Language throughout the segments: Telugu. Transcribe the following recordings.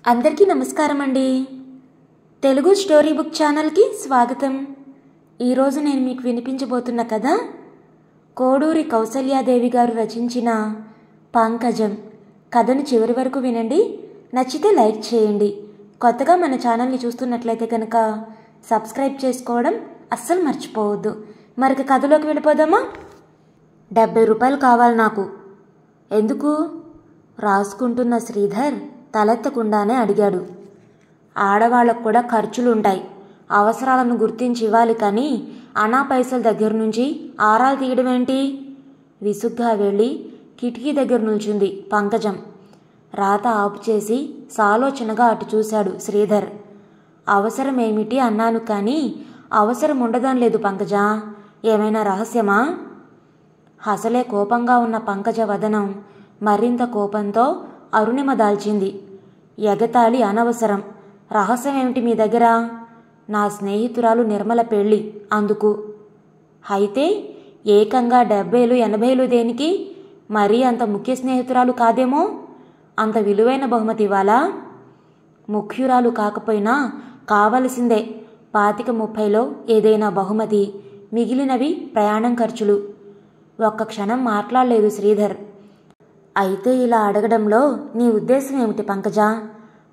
అందరికీ నమస్కారం అండి. తెలుగు స్టోరీ బుక్ ఛానల్కి స్వాగతం. ఈరోజు నేను మీకు వినిపించబోతున్న కథ కోడూరి కౌసల్యాదేవి గారు రచించిన పంకజం. కథను చివరి వరకు వినండి. నచ్చితే లైక్ చేయండి. కొత్తగా మన ఛానల్ని చూస్తున్నట్లయితే కనుక సబ్స్క్రైబ్ చేసుకోవడం అస్సలు మర్చిపోవద్దు. మరొక కథలోకి వెళ్ళిపోదామా? 70 రూపాయలు కావాలి నాకు. ఎందుకు? రాసుకుంటున్న శ్రీధర్ తలెత్తకుండానే అడిగాడు. ఆడవాళ్ళకు కూడా ఖర్చులుంటాయి. అవసరాలను గుర్తించి ఇవ్వాలి కానీ అనా పైసల దగ్గర నుంచి ఆరాలు తీయడం ఏంటి? విసుగ్గా వెళ్ళి కిటికీ దగ్గర నిల్చుంది పంకజం. రాత ఆపు చేసి సాలోచనగా అటు చూశాడు శ్రీధర్. అవసరమేమిటి అన్నాను కానీ అవసరం ఉండదని లేదు పంకజ. ఏమైనా రహస్యమా? అసలే కోపంగా ఉన్న పంకజ వదనం మరింత కోపంతో అరుణిమ దాల్చింది. ఎగతాళి అనవసరం. రహస్యం ఏమిటి మీ దగ్గర? నా స్నేహితురాలు నిర్మల పెళ్ళి, అందుకు. అయితే ఏకంగా 70, 80 దేనికి? మరీ అంత ముఖ్య స్నేహితురాలు కాదేమో. అంత విలువైన బహుమతి ఇవ్వాలా? ముఖ్యురాలు కాకపోయినా కావలసిందే 25-30లో ఏదైనా బహుమతి. మిగిలినవి ప్రయాణం ఖర్చులు. ఒక్క క్షణం మాట్లాడలేదు శ్రీధర్. అయితే ఇలా అడగడంలో నీ ఉద్దేశం ఏమిటి పంకజ?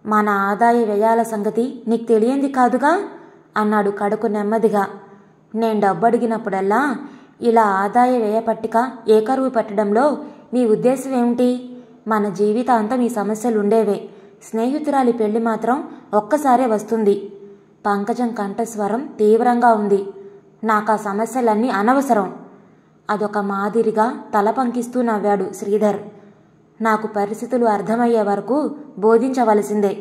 మన ఆదాయ వ్యయాల సంగతి నీకు తెలియంది కాదుగా అన్నాడు కడుకు నెమ్మదిగా. నేను డబ్బు అడిగినప్పుడల్లా ఇలా ఆదాయ వ్యయ పట్టిక ఏకరువు పెట్టడంలో మీ ఉద్దేశం ఏమిటి? మన జీవితాంతం ఈ సమస్యలుండేవే. స్నేహితురాలి పెళ్లి మాత్రం ఒక్కసారే వస్తుంది. పంకజం కంఠస్వరం తీవ్రంగా ఉంది. నాకు ఆ సమస్యలన్నీ అనవసరం. అదొక మాదిరిగా తల పంకిస్తూ నవ్వాడు శ్రీధర్. నాకు పరిస్థితులు అర్థమయ్యే వరకు బోధించవలసిందే.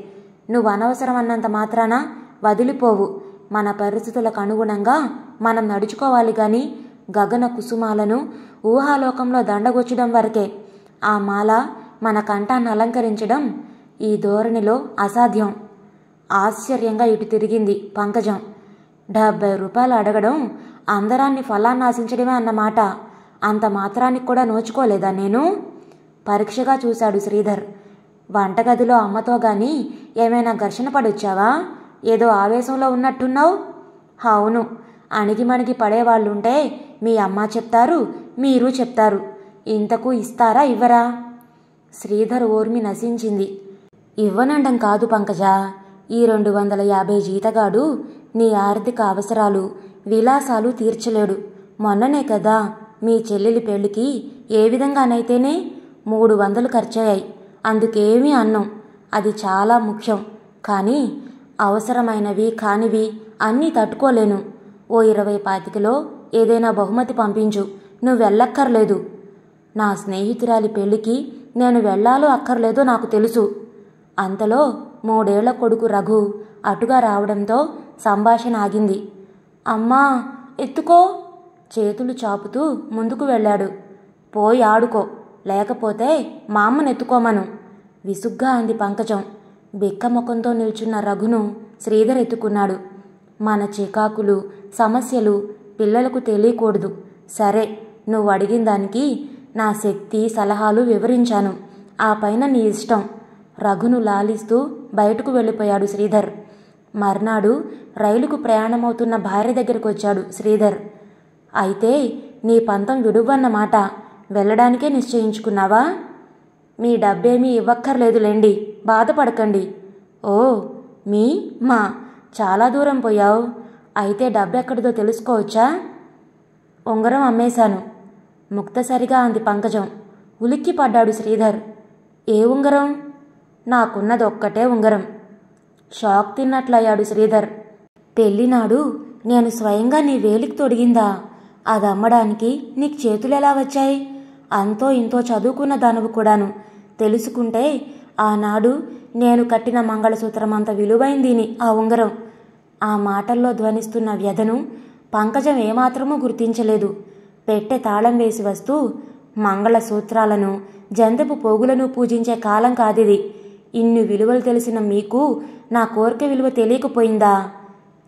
నువ్వు అనవసరం అన్నంత మాత్రాన వదిలిపోవు. మన పరిస్థితులకు అనుగుణంగా మనం నడుచుకోవాలి గాని గగన కుసుమాలను ఊహాలోకంలో దండగొచ్చడం వరకే. ఆ మాల మన కంఠాన్ని అలంకరించడం ఈ ధోరణిలో అసాధ్యం. ఆశ్చర్యంగా ఇటు తిరిగింది పంకజం. 70 రూపాయలు అడగడం అందరాన్ని ఫలానాశించడమే అన్నమాట. అంత మాత్రానికి కూడా నోచుకోలేదా నేను? పరీక్షగా చూశాడు శ్రీధర్. వంటగదిలో అమ్మతో గాని ఏమైనా ఘర్షణ పడొచ్చావా? ఏదో ఆవేశంలో ఉన్నట్టున్నావు. అవును, అణిగిమణిగి పడేవాళ్ళుంటే మీ అమ్మ చెప్తారు, మీరు చెప్తారు. ఇంతకు ఇస్తారా ఇవ్వరా? శ్రీధర్ ఓర్మి నశించింది. ఇవ్వనండం కాదు పంకజ. ఈ 250 జీతగాడు నీ ఆర్థిక అవసరాలు విలాసాలు తీర్చలేడు. మొన్ననే కదా మీ చెల్లెలి పెళ్లికి ఏ విధంగానైతేనే 300 ఖర్చయ్యాయి. అందుకేమీ అన్నం. అది చాలా ముఖ్యం. కానీ అవసరమైనవి కానివి అన్నీ తట్టుకోలేను. ఓ 20-25లో ఏదైనా బహుమతి పంపించు. నువ్వు వెళ్ళక్కర్లేదు. నా స్నేహితురాలి పెళ్లికి నేను వెళ్ళాలో అక్కర్లేదో నాకు తెలుసు. అంతలో 3 ఏళ్ల కొడుకు రఘు అటుగా రావడంతో సంభాషణ ఆగింది. అమ్మా ఎత్తుకో. చేతులు చాపుతూ ముందుకు వెళ్ళాడు. పోయి ఆడుకో, లేకపోతే మా అమ్మను ఎత్తుకోమను విసుగ్గా అంది పంకజం. బిక్కముఖంతో నిల్చున్న రఘును శ్రీధర్ ఎత్తుకున్నాడు. మన చికాకులు సమస్యలు పిల్లలకు తెలియకూడదు. సరే, నువ్వు అడిగిన దానికి నా శక్తి సలహాలు వివరించాను. ఆ పైన నీ ఇష్టం. రఘును లాలిస్తూ బయటకు వెళ్ళిపోయాడు శ్రీధర్. మర్నాడు రైలుకు ప్రయాణమవుతున్న భార్య దగ్గరకు వచ్చాడు శ్రీధర్. అయితే నీ పంతం విడువన్నమాట. వెళ్ళడానికే నిశ్చయించుకున్నావా? మీ డబ్బేమీ ఇవ్వక్కర్లేదులేండి, బాధపడకండి. ఓ, మా చాలా దూరం పోయావు. అయితే డబ్బెక్కడిదో తెలుసుకోవచ్చా? ఉంగరం అమ్మేశాను ముక్తసరిగా అంది పంకజం. ఉలిక్కి పడ్డాడు శ్రీధర్. ఏ ఉంగరం? నాకున్నది ఒక్కటే ఉంగరం. షాక్ తిన్నట్లయ్యాడు శ్రీధర్. పెళ్లినాడు నేను స్వయంగా నీ వేలికి తొడిగిందా? అది అమ్మడానికి నీకు చేతులెలా వచ్చాయి? అంతో ఇంతో చదువుకున్న దానవు కూడాను. తెలుసుకుంటే ఆనాడు నేను కట్టిన మంగళసూత్రం అంత విలువైందిని ఆ ఉంగరం. ఆ మాటల్లో ధ్వనిస్తున్న వ్యధను పంకజం ఏమాత్రమూ గుర్తించలేదు. పెట్టె తాళం వేసి వస్తూ, మంగళసూత్రాలను జందెపు పోగులను పూజించే కాలం కాదిది. ఇన్ని విలువలు తెలిసిన మీకు నా కోరిక విలువ తెలియకపోయిందా?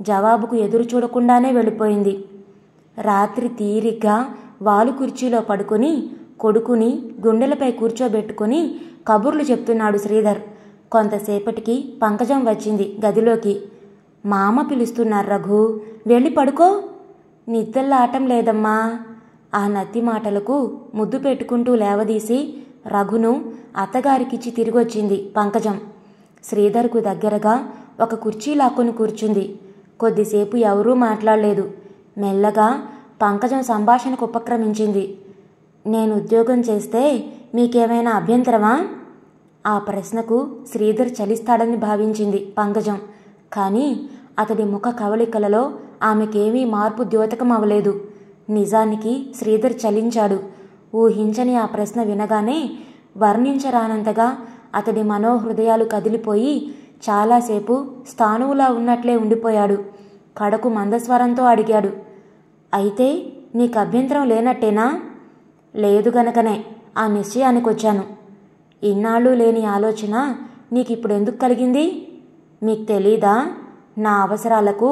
జవాబుకు ఎదురు చూడకుండానే వెళ్ళిపోయింది. రాత్రి తీరిగ్గా వాలు కుర్చీలో పడుకొని కొడుకుని గుండెలపై కూర్చోబెట్టుకుని కబుర్లు చెప్తున్నాడు శ్రీధర్. కొంతసేపటికి పంకజం వచ్చింది గదిలోకి. మామ పిలుస్తున్నారు రఘు, వెళ్ళి పడుకో. నిద్రలాటం లేదమ్మా. ఆ నత్తి మాటలకు ముద్దు పెట్టుకుంటూ లేవదీసి రఘును అత్తగారికిచ్చి తిరిగొచ్చింది పంకజం. శ్రీధర్కు దగ్గరగా ఒక కుర్చీ లాక్కొని కూర్చుంది. కొద్దిసేపు ఎవరూ మాట్లాడలేదు. మెల్లగా పంకజం సంభాషణకు ఉపక్రమించింది. నేను ఉద్యోగం చేస్తే మీకేమైనా అభ్యంతరమా? ఆ ప్రశ్నకు శ్రీధర్ చలిస్తాడని భావించింది పంకజం. కానీ అతడి ముఖ కవళికలలో ఆమెకేమీ మార్పు ద్యోతకం అవలేదు. నిజానికి శ్రీధర్ చలించాడు. ఊహించని ఆ ప్రశ్న వినగానే వర్ణించరానంతగా అతడి మనోహృదయాలు కదిలిపోయి చాలాసేపు స్థాణువులా ఉన్నట్లే ఉండిపోయాడు. కడకు మందస్వరంతో అడిగాడు, అయితే నీకు అభ్యంతరం లేనట్టేనా? లేదు గనకనే ఆ నిశ్చయానికొచ్చాను. ఇన్నాళ్ళు లేని ఆలోచన నీకిప్పుడెందుకు కలిగింది? మీకు తెలీదా? నా అవసరాలకు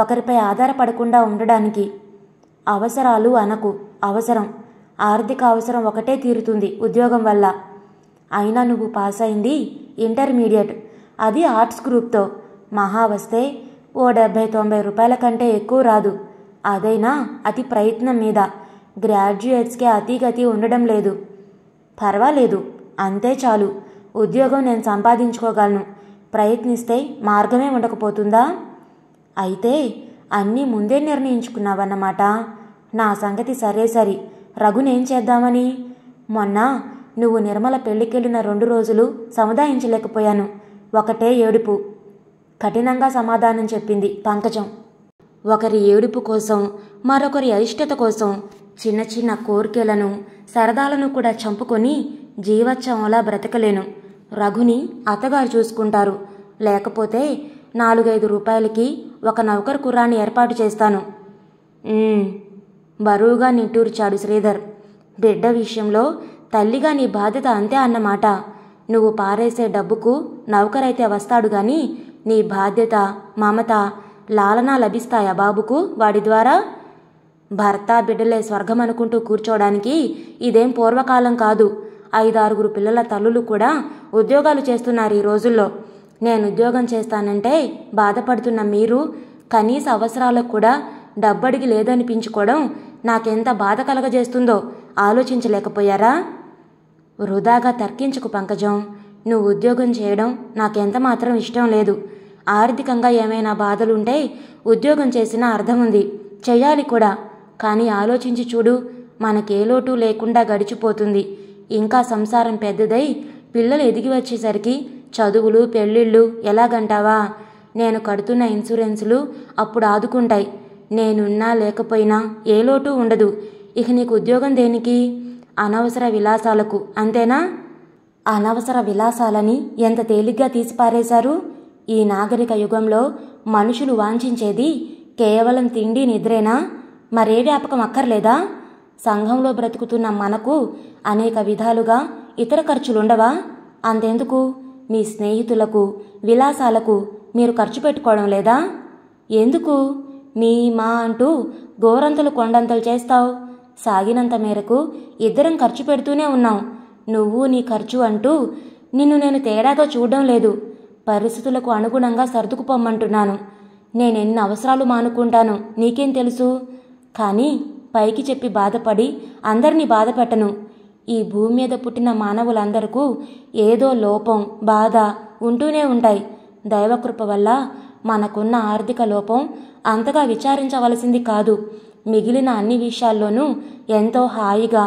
ఒకరిపై ఆధారపడకుండా ఉండడానికి. అవసరాలు అనకు, అవసరం. ఆర్థిక అవసరం ఒకటే తీరుతుంది ఉద్యోగం వల్ల. అయినా నువ్వు పాస్ అయింది ఇంటర్మీడియట్, అది ఆర్ట్స్ గ్రూప్తో. మహా వస్తే ఓ 70-90 రూపాయల కంటే ఎక్కువ రాదు. అదైనా అతి ప్రయత్నం మీద. గ్రాడ్యుయేట్స్కే అతిగతి ఉండడం లేదు. పర్వాలేదు, అంతే చాలు. ఉద్యోగం నేను సంపాదించుకోగలను. ప్రయత్నిస్తే మార్గమే ఉండకపోతుందా? అయితే అన్నీ ముందే నిర్ణయించుకున్నావన్నమాట. నా సంగతి సరే సరి. రఘునేం చేద్దామని? మొన్న నువ్వు నిర్మల పెళ్లికెళ్ళిన 2 రోజులు సముదాయించలేకపోయాను. ఒకటే ఏడుపు. కఠినంగా సమాధానం చెప్పింది పంకజం. ఒకరి ఏడుపు కోసం, మరొకరి అయిష్టత కోసం చిన్న చిన్న కోరికలను, సరదాలను కూడా చంపుకొని జీవోత్సవంలా బ్రతకలేను. రఘుని అత్తగారు చూసుకుంటారు. లేకపోతే 4-5 రూపాయలకి ఒక నౌకరు కుర్రాన్ని ఏర్పాటు చేస్తాను. బరువుగా నిట్టూర్చాడు శ్రీధర్. బిడ్డ విషయంలో తల్లిగా నీ బాధ్యత అంతే అన్నమాట. నువ్వు పారేసే డబ్బుకు నౌకరైతే వస్తాడు గాని నీ బాధ్యత, మమత, లాలన లభిస్తాయా బాబుకు వాడి ద్వారా? భర్త బిడ్డలే స్వర్గం అనుకుంటూ కూర్చోడానికి ఇదేం పూర్వకాలం కాదు. 5-6 పిల్లల తల్లులు కూడా ఉద్యోగాలు చేస్తున్నారు ఈ రోజుల్లో. నేను ఉద్యోగం చేస్తానంటే బాధపడుతున్న మీరు కనీస అవసరాలకు కూడా డబ్బడిగి లేదనిపించుకోవడం నాకెంత బాధ కలగజేస్తుందో ఆలోచించలేకపోయారా? వృధాగా తర్కించకు పంకజం. నువ్వు ఉద్యోగం చేయడం నాకెంత మాత్రం ఇష్టం లేదు. ఆర్థికంగా ఏమైనా బాధలుంటే ఉద్యోగం చేసినా అర్థం ఉంది, చెయ్యాలి కూడా. కానీ ఆలోచించి చూడు, మనకే లోటు లేకుండా గడిచిపోతుంది. ఇంకా సంసారం పెద్దదై పిల్లలు ఎదిగి వచ్చేసరికి చదువులు, పెళ్ళిళ్ళు ఎలాగంటావా? నేను కడుతున్న ఇన్సూరెన్సులు అప్పుడు ఆదుకుంటాయి. నేనున్నా లేకపోయినా ఏ లోటు ఉండదు. ఇక నీకు ఉద్యోగం దేనికి? అనవసర విలాసాలకు, అంతేనా? అనవసర విలాసాలని ఎంత తేలిగ్గా తీసిపారేశారు. ఈ నాగరిక యుగంలో మనుషులు వాంఛించేది కేవలం తిండి, నిద్రేనా? మరే వ్యాపకం అక్కర్లేదా? సంఘంలో బ్రతుకుతున్న మనకు అనేక విధాలుగా ఇతర ఖర్చులుండవా? అంతెందుకు, మీ స్నేహితులకు, విలాసాలకు మీరు ఖర్చు పెట్టుకోవడం లేదా? ఎందుకు మీ మా అంటూ గోరంతలు కొండంతలు చేస్తావు? సాగినంత మేరకు ఇద్దరం ఖర్చు పెడుతూనే ఉన్నాం. నువ్వు నీ ఖర్చు అంటూ నిన్ను నేను తేడాగా చూడడం లేదు. పరిస్థితులకు అనుగుణంగా సర్దుకుపోమ్మంటున్నాను. నేనెన్ని అవసరాలు మానుకుంటాను నీకేం తెలుసు? కానీ పైకి చెప్పి బాధపడి అందరినీ బాధపెట్టను. ఈ భూమి మీద పుట్టిన మానవులందరికీ ఏదో లోపం, బాధ ఉంటూనే ఉంటాయి. దైవకృప వల్ల మనకున్న ఆర్థిక లోపం అంతగా విచారించవలసింది కాదు. మిగిలిన అన్ని విషయాల్లోనూ ఎంతో హాయిగా,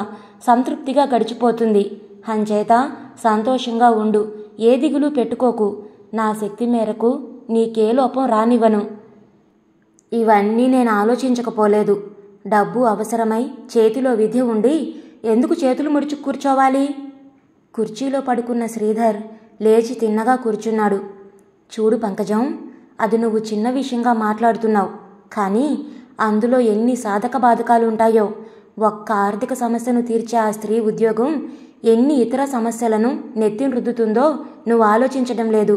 సంతృప్తిగా గడిచిపోతుంది. అంచేత సంతోషంగా ఉండు, ఏ దిగులు పెట్టుకోకు. నా శక్తి మేరకు నీకే లోపం రానివ్వను. ఇవన్నీ నేను ఆలోచించకపోలేదు. డబ్బు అవసరమై చేతిలో విధి ఉండి ఎందుకు చేతులు ముడుచు కూర్చోవాలి? కుర్చీలో పడుకున్న శ్రీధర్ లేచి తిన్నగా కూర్చున్నాడు. చూడు పంకజం, అది నువ్వు చిన్న విషయంగా మాట్లాడుతున్నావు. కానీ అందులో ఎన్ని సాధక బాధకాలుంటాయో. ఒక్క ఆర్థిక సమస్యను తీర్చే ఆ స్త్రీ ఉద్యోగం ఎన్ని ఇతర సమస్యలను నెత్తిన రుద్దుతుందో నువ్వు ఆలోచించడం లేదు.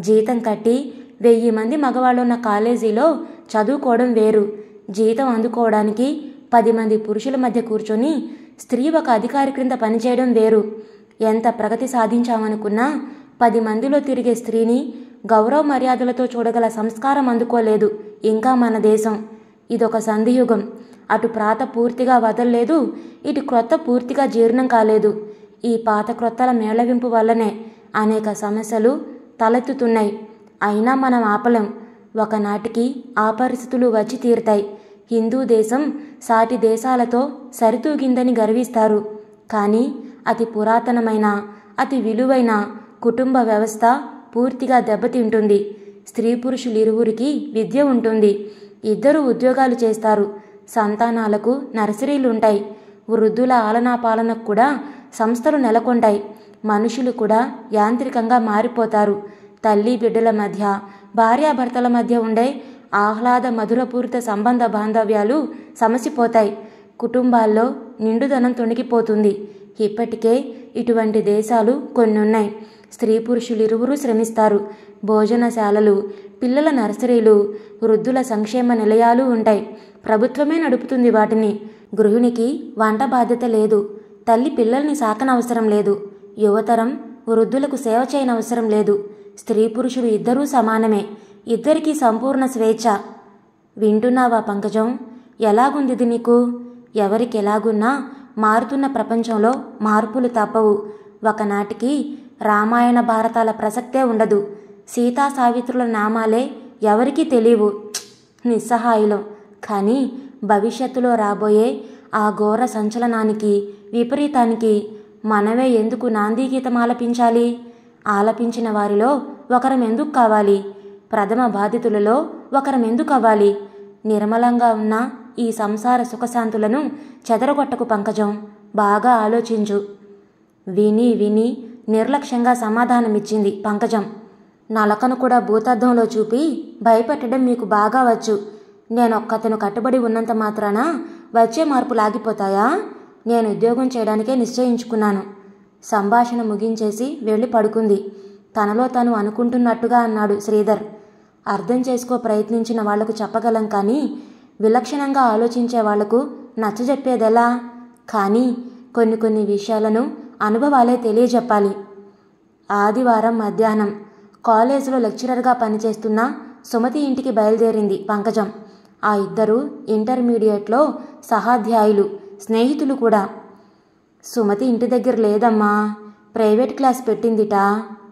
జీతం కట్టి 1000 మంది మగవాళ్ళున్న కాలేజీలో చదువుకోవడం వేరు. జీతం అందుకోవడానికి 10 మంది పురుషుల మధ్య కూర్చొని స్త్రీ ఒక అధికారి క్రింద పనిచేయడం వేరు. ఎంత ప్రగతి సాధించామనుకున్నా 10 మందిలో తిరిగే స్త్రీని గౌరవ మర్యాదలతో చూడగల సంస్కారం అందుకోలేదు ఇంకా మన దేశం. ఇదొక సంధియుగం. అటు ప్రాత పూర్తిగా వదల్లేదు, ఇటు క్రొత్త పూర్తిగా జీర్ణం కాలేదు. ఈ పాత క్రొత్తల మేళవింపు వల్లనే అనేక సమస్యలు తలెత్తుతున్నాయి. అయినా మనం ఆపలేం. ఒకనాటికి ఆ పరిస్థితులు వచ్చి తీరుతాయి. హిందూ దేశం సాటి దేశాలతో సరితూగిందని గర్విస్తారు. కానీ అతి పురాతనమైన, అతి విలువైన కుటుంబ వ్యవస్థ పూర్తిగా దెబ్బతింటుంది. స్త్రీ పురుషులిరువురికి విద్య ఉంటుంది. ఇద్దరు ఉద్యోగాలు చేస్తారు. సంతానాలకు నర్సరీలుంటాయి. వృద్ధుల ఆలనా పాలనకు కూడా సంస్థలు నెలకొంటాయి. మనుషులు కూడా యాంత్రికంగా మారిపోతారు. తల్లి బిడ్డల మధ్య, భార్యాభర్తల మధ్య ఉండే ఆహ్లాద మధురపూరిత సంబంధ బాంధవ్యాలు సమసిపోతాయి. కుటుంబాల్లో నిండుదనం తొణికిపోతుంది. ఇప్పటికే ఇటువంటి దేశాలు కొన్నున్నాయి. స్త్రీ పురుషులిరువురూ శ్రమిస్తారు. భోజనశాలలు, పిల్లల నర్సరీలు, వృద్ధుల సంక్షేమ నిలయాలు ఉంటాయి. ప్రభుత్వమే నడుపుతుంది వాటిని. గృహిణికి వంట బాధ్యత లేదు. తల్లి పిల్లల్ని సాకనవసరం లేదు. యువతరం వృద్ధులకు సేవ చేయనవసరం లేదు. స్త్రీ పురుషులు ఇద్దరూ సమానమే. ఇద్దరికీ సంపూర్ణ స్వేచ్ఛ. వింటున్నావా పంకజం? ఎలాగుందిది నీకు? ఎవరికి ఎలాగున్నా మారుతున్న ప్రపంచంలో మార్పులు తప్పవు. ఒకనాటికి రామాయణ భారతాల ప్రసక్తే ఉండదు. సీతా సావిత్రుల నామాలే ఎవరికీ తెలియవు. నిస్సహాయులం. కానీ భవిష్యత్తులో రాబోయే ఆ ఘోర సంచలనానికి, విపరీతానికి మనమే ఎందుకు నాందీగీతం ఆలపించాలి? ఆలపించిన వారిలో ఒకరం ఎందుకు కావాలి? ప్రథమ బాధితులలో ఒకరం ఎందుకు అవ్వాలి? నిర్మలంగా ఉన్న ఈ సంసార సుఖశాంతులను చెదరగొట్టకు పంకజం. బాగా ఆలోచించు. విని విని నిర్లక్ష్యంగా సమాధానమిచ్చింది పంకజం. నలకను కూడా భూతద్దంలో చూపి భయపెట్టడం మీకు బాగా వచ్చు. నేనొక్కతను కట్టుబడి ఉన్నంత మాత్రాన వచ్చే మార్పులు ఆగిపోతాయా? నేను ఉద్యోగం చేయడానికే నిశ్చయించుకున్నాను. సంభాషణ ముగించేసి వెళ్ళి పడుకుంది. తనలో తను అనుకుంటున్నట్టుగా అన్నాడు శ్రీధర్. అర్థం చేసుకో ప్రయత్నించిన వాళ్లకు చెప్పగలం, కానీ విలక్షణంగా ఆలోచించే వాళ్లకు నచ్చజెప్పేదెలా? కానీ కొన్ని విషయాలను అనుభవాలే తెలియజెప్పాలి. ఆదివారం మధ్యాహ్నం కాలేజీలో లెక్చరర్గా పనిచేస్తున్న సుమతి ఇంటికి బయలుదేరింది పంకజం. ఆ ఇద్దరు ఇంటర్మీడియట్లో సహాధ్యాయులు, స్నేహితులు కూడా. సుమతి ఇంటి దగ్గర లేదమ్మా. ప్రైవేట్ క్లాస్ పెట్టిందిట.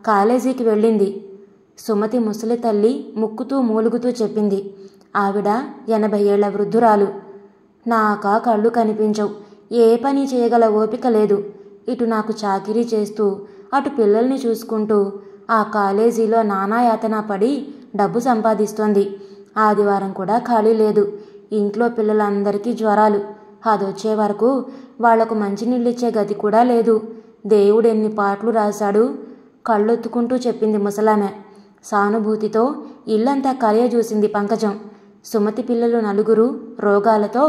కాలేజీకి వెళ్ళింది. సుమతి ముసలి తల్లి ముక్కుతూ మూలుగుతూ చెప్పింది. ఆవిడ 80 ఏళ్ల వృద్ధురాలు. నాకా కళ్ళు కనిపించవు. ఏ పని చేయగల ఓపిక లేదు. ఇటు నాకు చాకిరీ చేస్తూ, అటు పిల్లల్ని చూసుకుంటూ ఆ కాలేజీలో నానాయాతన పడి డబ్బు సంపాదిస్తోంది. ఆదివారం కూడా ఖాళీ లేదు. ఇంట్లో పిల్లలందరికీ జ్వరాలు. అదొచ్చే వరకు వాళ్లకు మంచినీళ్ళిచ్చే గది కూడా లేదు. దేవుడు ఎన్ని పాటలు రాశాడు. కళ్ళొత్తుకుంటూ చెప్పింది ముసలామె. సానుభూతితో ఇల్లంతా కలయజూసింది పంకజం. సుమతి పిల్లలు 4 రోగాలతో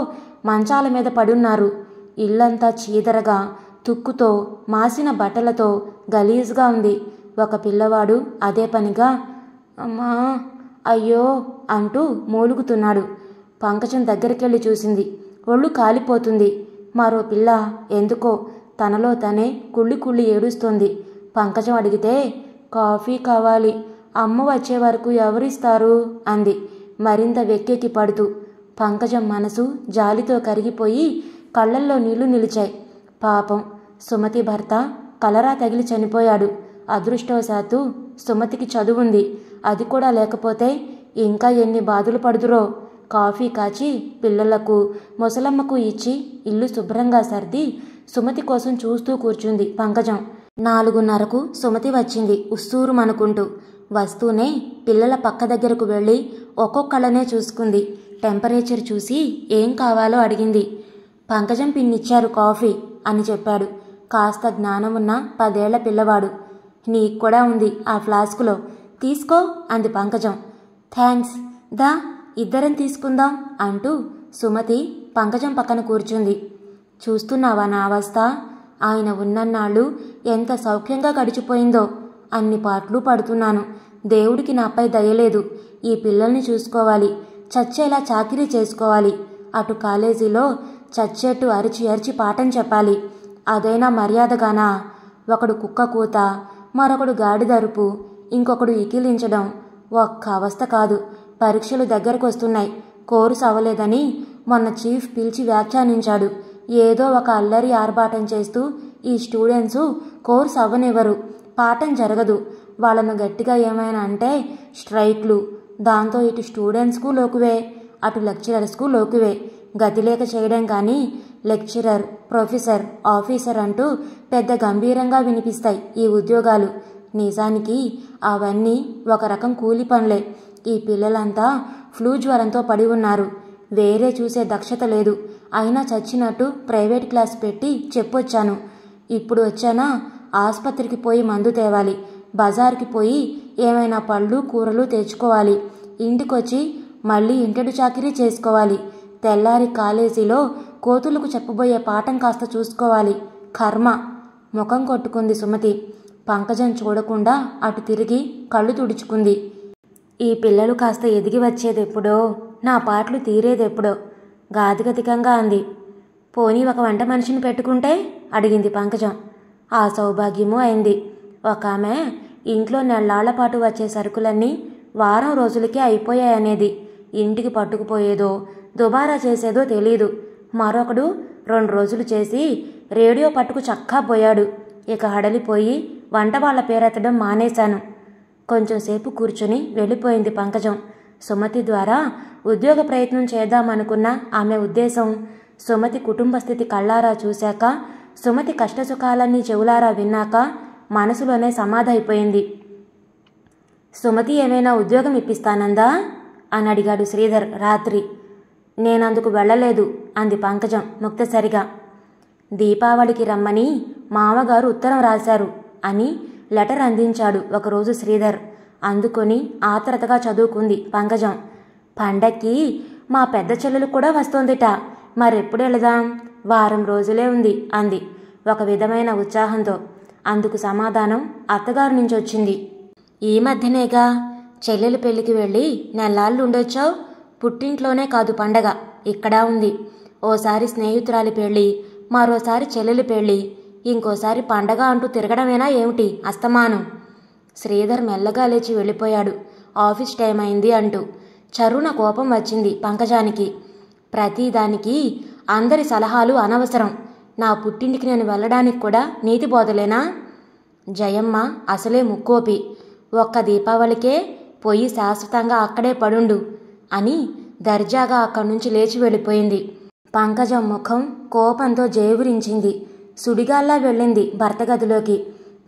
మంచాల మీద పడున్నారు. ఇల్లంతా చీదరగా, తుక్కుతో, మాసిన బట్టలతో గలీజ్గా ఉంది. ఒక పిల్లవాడు అదే పనిగా అమ్మా, అయ్యో అంటూ మూలుగుతున్నాడు. పంకజం దగ్గరికెళ్ళి చూసింది. ఒళ్ళు కాలిపోతుంది. మరో పిల్ల ఎందుకో తనలో తనే కుళ్ళి ఏడుస్తోంది. పంకజం అడిగితే కాఫీ కావాలి, అమ్మ వచ్చే వరకు ఎవరిస్తారు అంది మరింత వెక్కెక్కి పడుతూ. పంకజం మనసు జాలితో కరిగిపోయి కళ్ళల్లో నీళ్లు నిలిచాయి. పాపం సుమతి భర్త కలరా తగిలి చనిపోయాడు. అదృష్టవశాత్తు సుమతికి చదువుంది. అది కూడా లేకపోతే ఇంకా ఎన్ని బాధలు పడుదురో. కాఫీ కాచి పిల్లలకు, ముసలమ్మకు ఇచ్చి ఇల్లు శుభ్రంగా సర్ది సుమతి కోసం చూస్తూ కూర్చుంది పంకజం. 4:30కు సుమతి వచ్చింది ఉస్సూరుమనుకుంటూ. వస్తూనే పిల్లల పక్క దగ్గరకు వెళ్ళి ఒక్కొక్కళ్ళనే చూసుకుంది. టెంపరేచర్ చూసి ఏం కావాలో అడిగింది. పంకజం పిన్నిచ్చారు కాఫీ అని చెప్పాడు. కాస్త జ్ఞానం ఉన్న 10 ఏళ్ల పిల్లవాడు. నీకు కూడా ఉంది ఆ ఫ్లాస్కులో, తీసుకో అంది పంకజం. థ్యాంక్స్, దా ఇద్దరం తీసుకుందాం అంటూ సుమతి పంకజం పక్కన కూర్చుంది. చూస్తున్నావా నా అవస్థ? ఆయన ఉన్నన్నాళ్ళు ఎంత సౌఖ్యంగా గడిచిపోయిందో. అన్ని పాటలు పడుతున్నాను. దేవుడికి నాపై దయలేదు. ఈ పిల్లల్ని చూసుకోవాలి, చచ్చేలా చాకిరీ చేసుకోవాలి. అటు కాలేజీలో చచ్చేట్టు అరిచి పాఠం చెప్పాలి. అదైనా మర్యాదగానా? ఒకడు కుక్క కూత, మరొకడు గాడిదరుపు, ఇంకొకడు ఇకిలించడం. ఒక్క అవస్థ కాదు. పరీక్షలు దగ్గరకు వస్తున్నాయి. కోర్సు అవ్వలేదని మొన్న చీఫ్ పిలిచి వ్యాఖ్యానించాడు. ఏదో ఒక అల్లరి ఆర్భాటం చేస్తూ ఈ స్టూడెంట్సు కోర్సు అవ్వనివ్వరు, పాఠం జరగదు. వాళ్ళను గట్టిగా ఏమైనా అంటే స్ట్రైక్లు. దాంతో ఇటు స్టూడెంట్స్కు లోకువే, అటు లెక్చరర్స్కు లోకువే. గతిలేక చేయడం కానీ లెక్చరర్, ప్రొఫెసర్, ఆఫీసర్ అంటూ పెద్ద గంభీరంగా వినిపిస్తాయి ఈ ఉద్యోగాలు. నిజానికి అవన్నీ ఒక రకం కూలి పనులే. ఈ పిల్లలంతా ఫ్లూ జ్వరంతో పడి ఉన్నారు. వేరే చూసే దక్షత లేదు. అయినా చచ్చినట్టు ప్రైవేట్ క్లాస్ పెట్టి చెప్పొచ్చాను. ఇప్పుడు వచ్చానా ఆసుపత్రికి పోయి మందు తేవాలి, బజార్కి పోయి ఏమైనా పళ్ళు కూరలు తెచ్చుకోవాలి, ఇంటికొచ్చి మళ్ళీ ఇంటెడు చాకిరీ చేసుకోవాలి, తెల్లారి కాలేజీలో కోతులకు చెప్పబోయే పాఠం కాస్త చూసుకోవాలి. కర్మ. ముఖం కొట్టుకుంది సుమతి. పంకజం చూడకుండా అటు తిరిగి కళ్ళు తుడుచుకుంది. ఈ పిల్లలు కాస్త ఎదిగి వచ్చేదెప్పుడో, నా పాటలు తీరేదెప్పుడో గాదిగతికంగా అంది. పోనీ ఒక వంట మనిషిని పెట్టుకుంటే అడిగింది పంకజం. ఆ సౌభాగ్యమూ అయింది. ఒక ఆమె ఇంట్లో నెల్లాళ్ల పాటు వచ్చే సరుకులన్నీ వారం రోజులకే అయిపోయాయనేది. ఇంటికి పట్టుకుపోయేదో దుబారా చేసేదో తెలీదు. మరొకడు 2 రోజులు చేసి రేడియో పట్టుకు చక్కా పోయాడు. ఇక హడలిపోయి వంట వాళ్ళ పేరెత్తడం మానేశాను. కొంచెంసేపు కూర్చుని వెళ్ళిపోయింది పంకజం. సుమతి ద్వారా ఉద్యోగ ప్రయత్నం చేద్దామనుకున్న ఆమె ఉద్దేశం సుమతి కుటుంబ స్థితి కళ్ళారా చూశాక, సుమతి కష్టసుఖాలన్నీ చెవులారా విన్నాక మనసులోనే సమాధైపోయింది. సుమతి ఏమైనా ఉద్యోగం ఇప్పిస్తానందా అని అడిగాడు శ్రీధర్ రాత్రి. నేనందుకు వెళ్ళలేదు అంది పంకజం ముక్తసరిగా. దీపావళికి రమ్మని మామగారు ఉత్తరం రాశారు అని లెటర్ అందించాడు ఒకరోజు శ్రీధర్. అందుకొని ఆత్రతగా చదువుకుంది పంకజం. పండక్కి మా పెద్ద చెల్లెలు కూడా వస్తోందిట, మరెప్పుడు వెళదాం? వారం రోజులే ఉంది అంది ఒక విధమైన ఉత్సాహంతో. అందుకు సమాధానం అత్తగారి నుంచి వచ్చింది. ఈ మధ్యనేగా చెల్లెలు పెళ్లికి వెళ్ళి నెల్లాళ్ళు ఉండొచ్చావు. పుట్టింట్లోనే కాదు పండగ, ఇక్కడా ఉంది. ఓసారి స్నేహితురాలి పెళ్ళి, మరోసారి చెల్లెలి పెళ్ళి, ఇంకోసారి పండగ అంటూ తిరగడమేనా ఏమిటి అస్తమానం? శ్రీధర్ మెల్లగా లేచి వెళ్ళిపోయాడు. ఆఫీస్ టైం అయింది అంటూ. చరుణ కోపం వచ్చింది పంకజానికి. ప్రతిదానికి అందరి సలహాలు అనవసరం. నా పుట్టింటికి నేను వెళ్ళడానికి కూడా నీతి బోధలేనా? జయమ్మ అసలే ముక్కోపి. ఒక్క దీపావళికే పోయి శాశ్వతంగా అక్కడే పడుండు అని దర్జాగా అక్కడి నుంచి లేచి వెళ్ళిపోయింది. పంకజం ముఖం కోపంతో జేవురించింది. సుడిగాల్లా వెళ్ళింది భర్త గదిలోకి.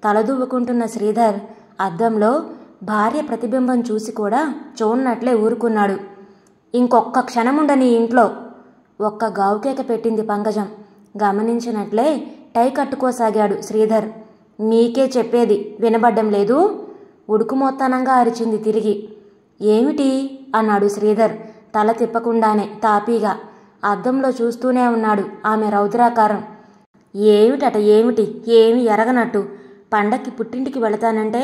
తలదూవుకుంటున్న శ్రీధర్ అద్దంలో భార్య ప్రతిబింబం చూసి కూడా చూడనట్లే ఊరుకున్నాడు. ఇంకొక్క క్షణముండని ఇంట్లో ఒక్క గావుకేక పెట్టింది పంకజం. గమనించినట్లే టై కట్టుకోసాగాడు శ్రీధర్. మీకే చెప్పేది వినబడ్డం లేదు? ఉడుకుమోత్తనంగా అరిచింది తిరిగి. ఏమిటి అన్నాడు శ్రీధర్ తల తిప్పకుండానే తాపీగా. అద్దంలో చూస్తూనే ఉన్నాడు ఆమె రౌద్రాకారం. ఏమిటట ఏమిటి? ఏమి ఎరగనట్టు. పండక్కి పుట్టింటికి వెళతానంటే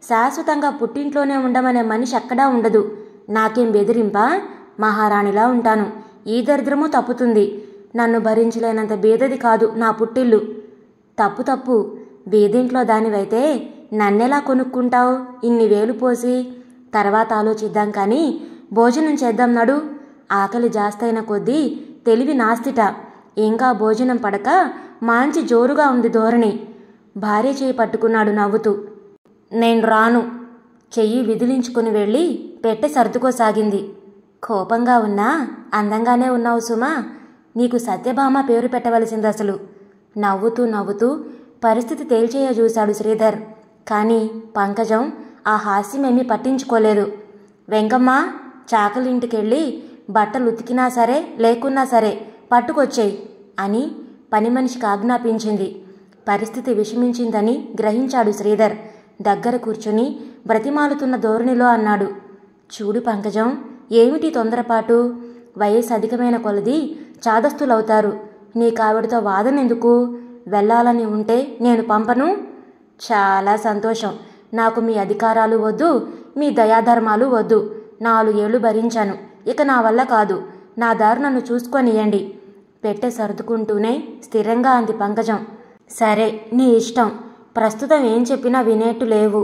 శాశ్వతంగా పుట్టింట్లోనే ఉండమనే మనిషి ఎక్కడా ఉండదు. నాకేం బెదిరింపా? మహారాణిలా ఉంటాను. ఈ దరిద్రమూ తప్పుతుంది. నన్ను భరించలేనంత బీదది కాదు నా పుట్టిల్లు. తప్పు బీదింట్లో దానివైతే నన్నెలా కొనుక్కుంటావు ఇన్ని వేలు పోసి? తర్వాత ఆలోచిద్దాం కానీ భోజనం చేద్దాం నడు. ఆకలి జాస్తైన కొద్దీ తెలివి నాస్తిట. ఇంకా భోజనం పడక మాంచి జోరుగా ఉంది ధోరణి. భార్య చేయి పట్టుకున్నాడు నవ్వుతూ. నేను రాను. చెయ్యి విదిలించుకుని వెళ్ళి పెట్టె సర్దుకోసాగింది. కోపంగా ఉన్నా అందంగానే ఉన్నావు సుమా. నీకు సత్యభామ పేరు పెట్టవలసింది అసలు. నవ్వుతూ పరిస్థితి తేల్చేయ చూశాడు శ్రీధర్. కానీ పంకజం ఆ హాస్యమేమీ పట్టించుకోలేదు. వెంకమ్మ, చాకలింటికెళ్ళి బట్టలు ఉతికినా సరే లేకున్నా సరే పట్టుకొచ్చేయి అని పని మనిషికి ఆజ్ఞాపించింది. పరిస్థితి విషమించిందని గ్రహించాడు శ్రీధర్. దగ్గర కూర్చుని బ్రతిమాలుతున్న ధోరణిలో అన్నాడు. చూడు పంకజం, ఏమిటి తొందరపాటు? వయస్సు అధికమైన కొలది చాదస్తులవుతారు. నీకావిడతో వాదనెందుకు? వెళ్ళాలని ఉంటే నేను పంపను. చాలా సంతోషం. నాకు మీ అధికారాలు వద్దు, మీ దయాధర్మాలు వద్దు. 4 ఏళ్లు భరించాను. ఇక నా వల్ల కాదు. నా దారి నన్ను చూసుకొనియండి. పెట్టె సర్దుకుంటూనే స్థిరంగా అంది పంకజం. సరే నీ ఇష్టం. ప్రస్తుతం ఏం చెప్పినా వినేట్టు లేవు.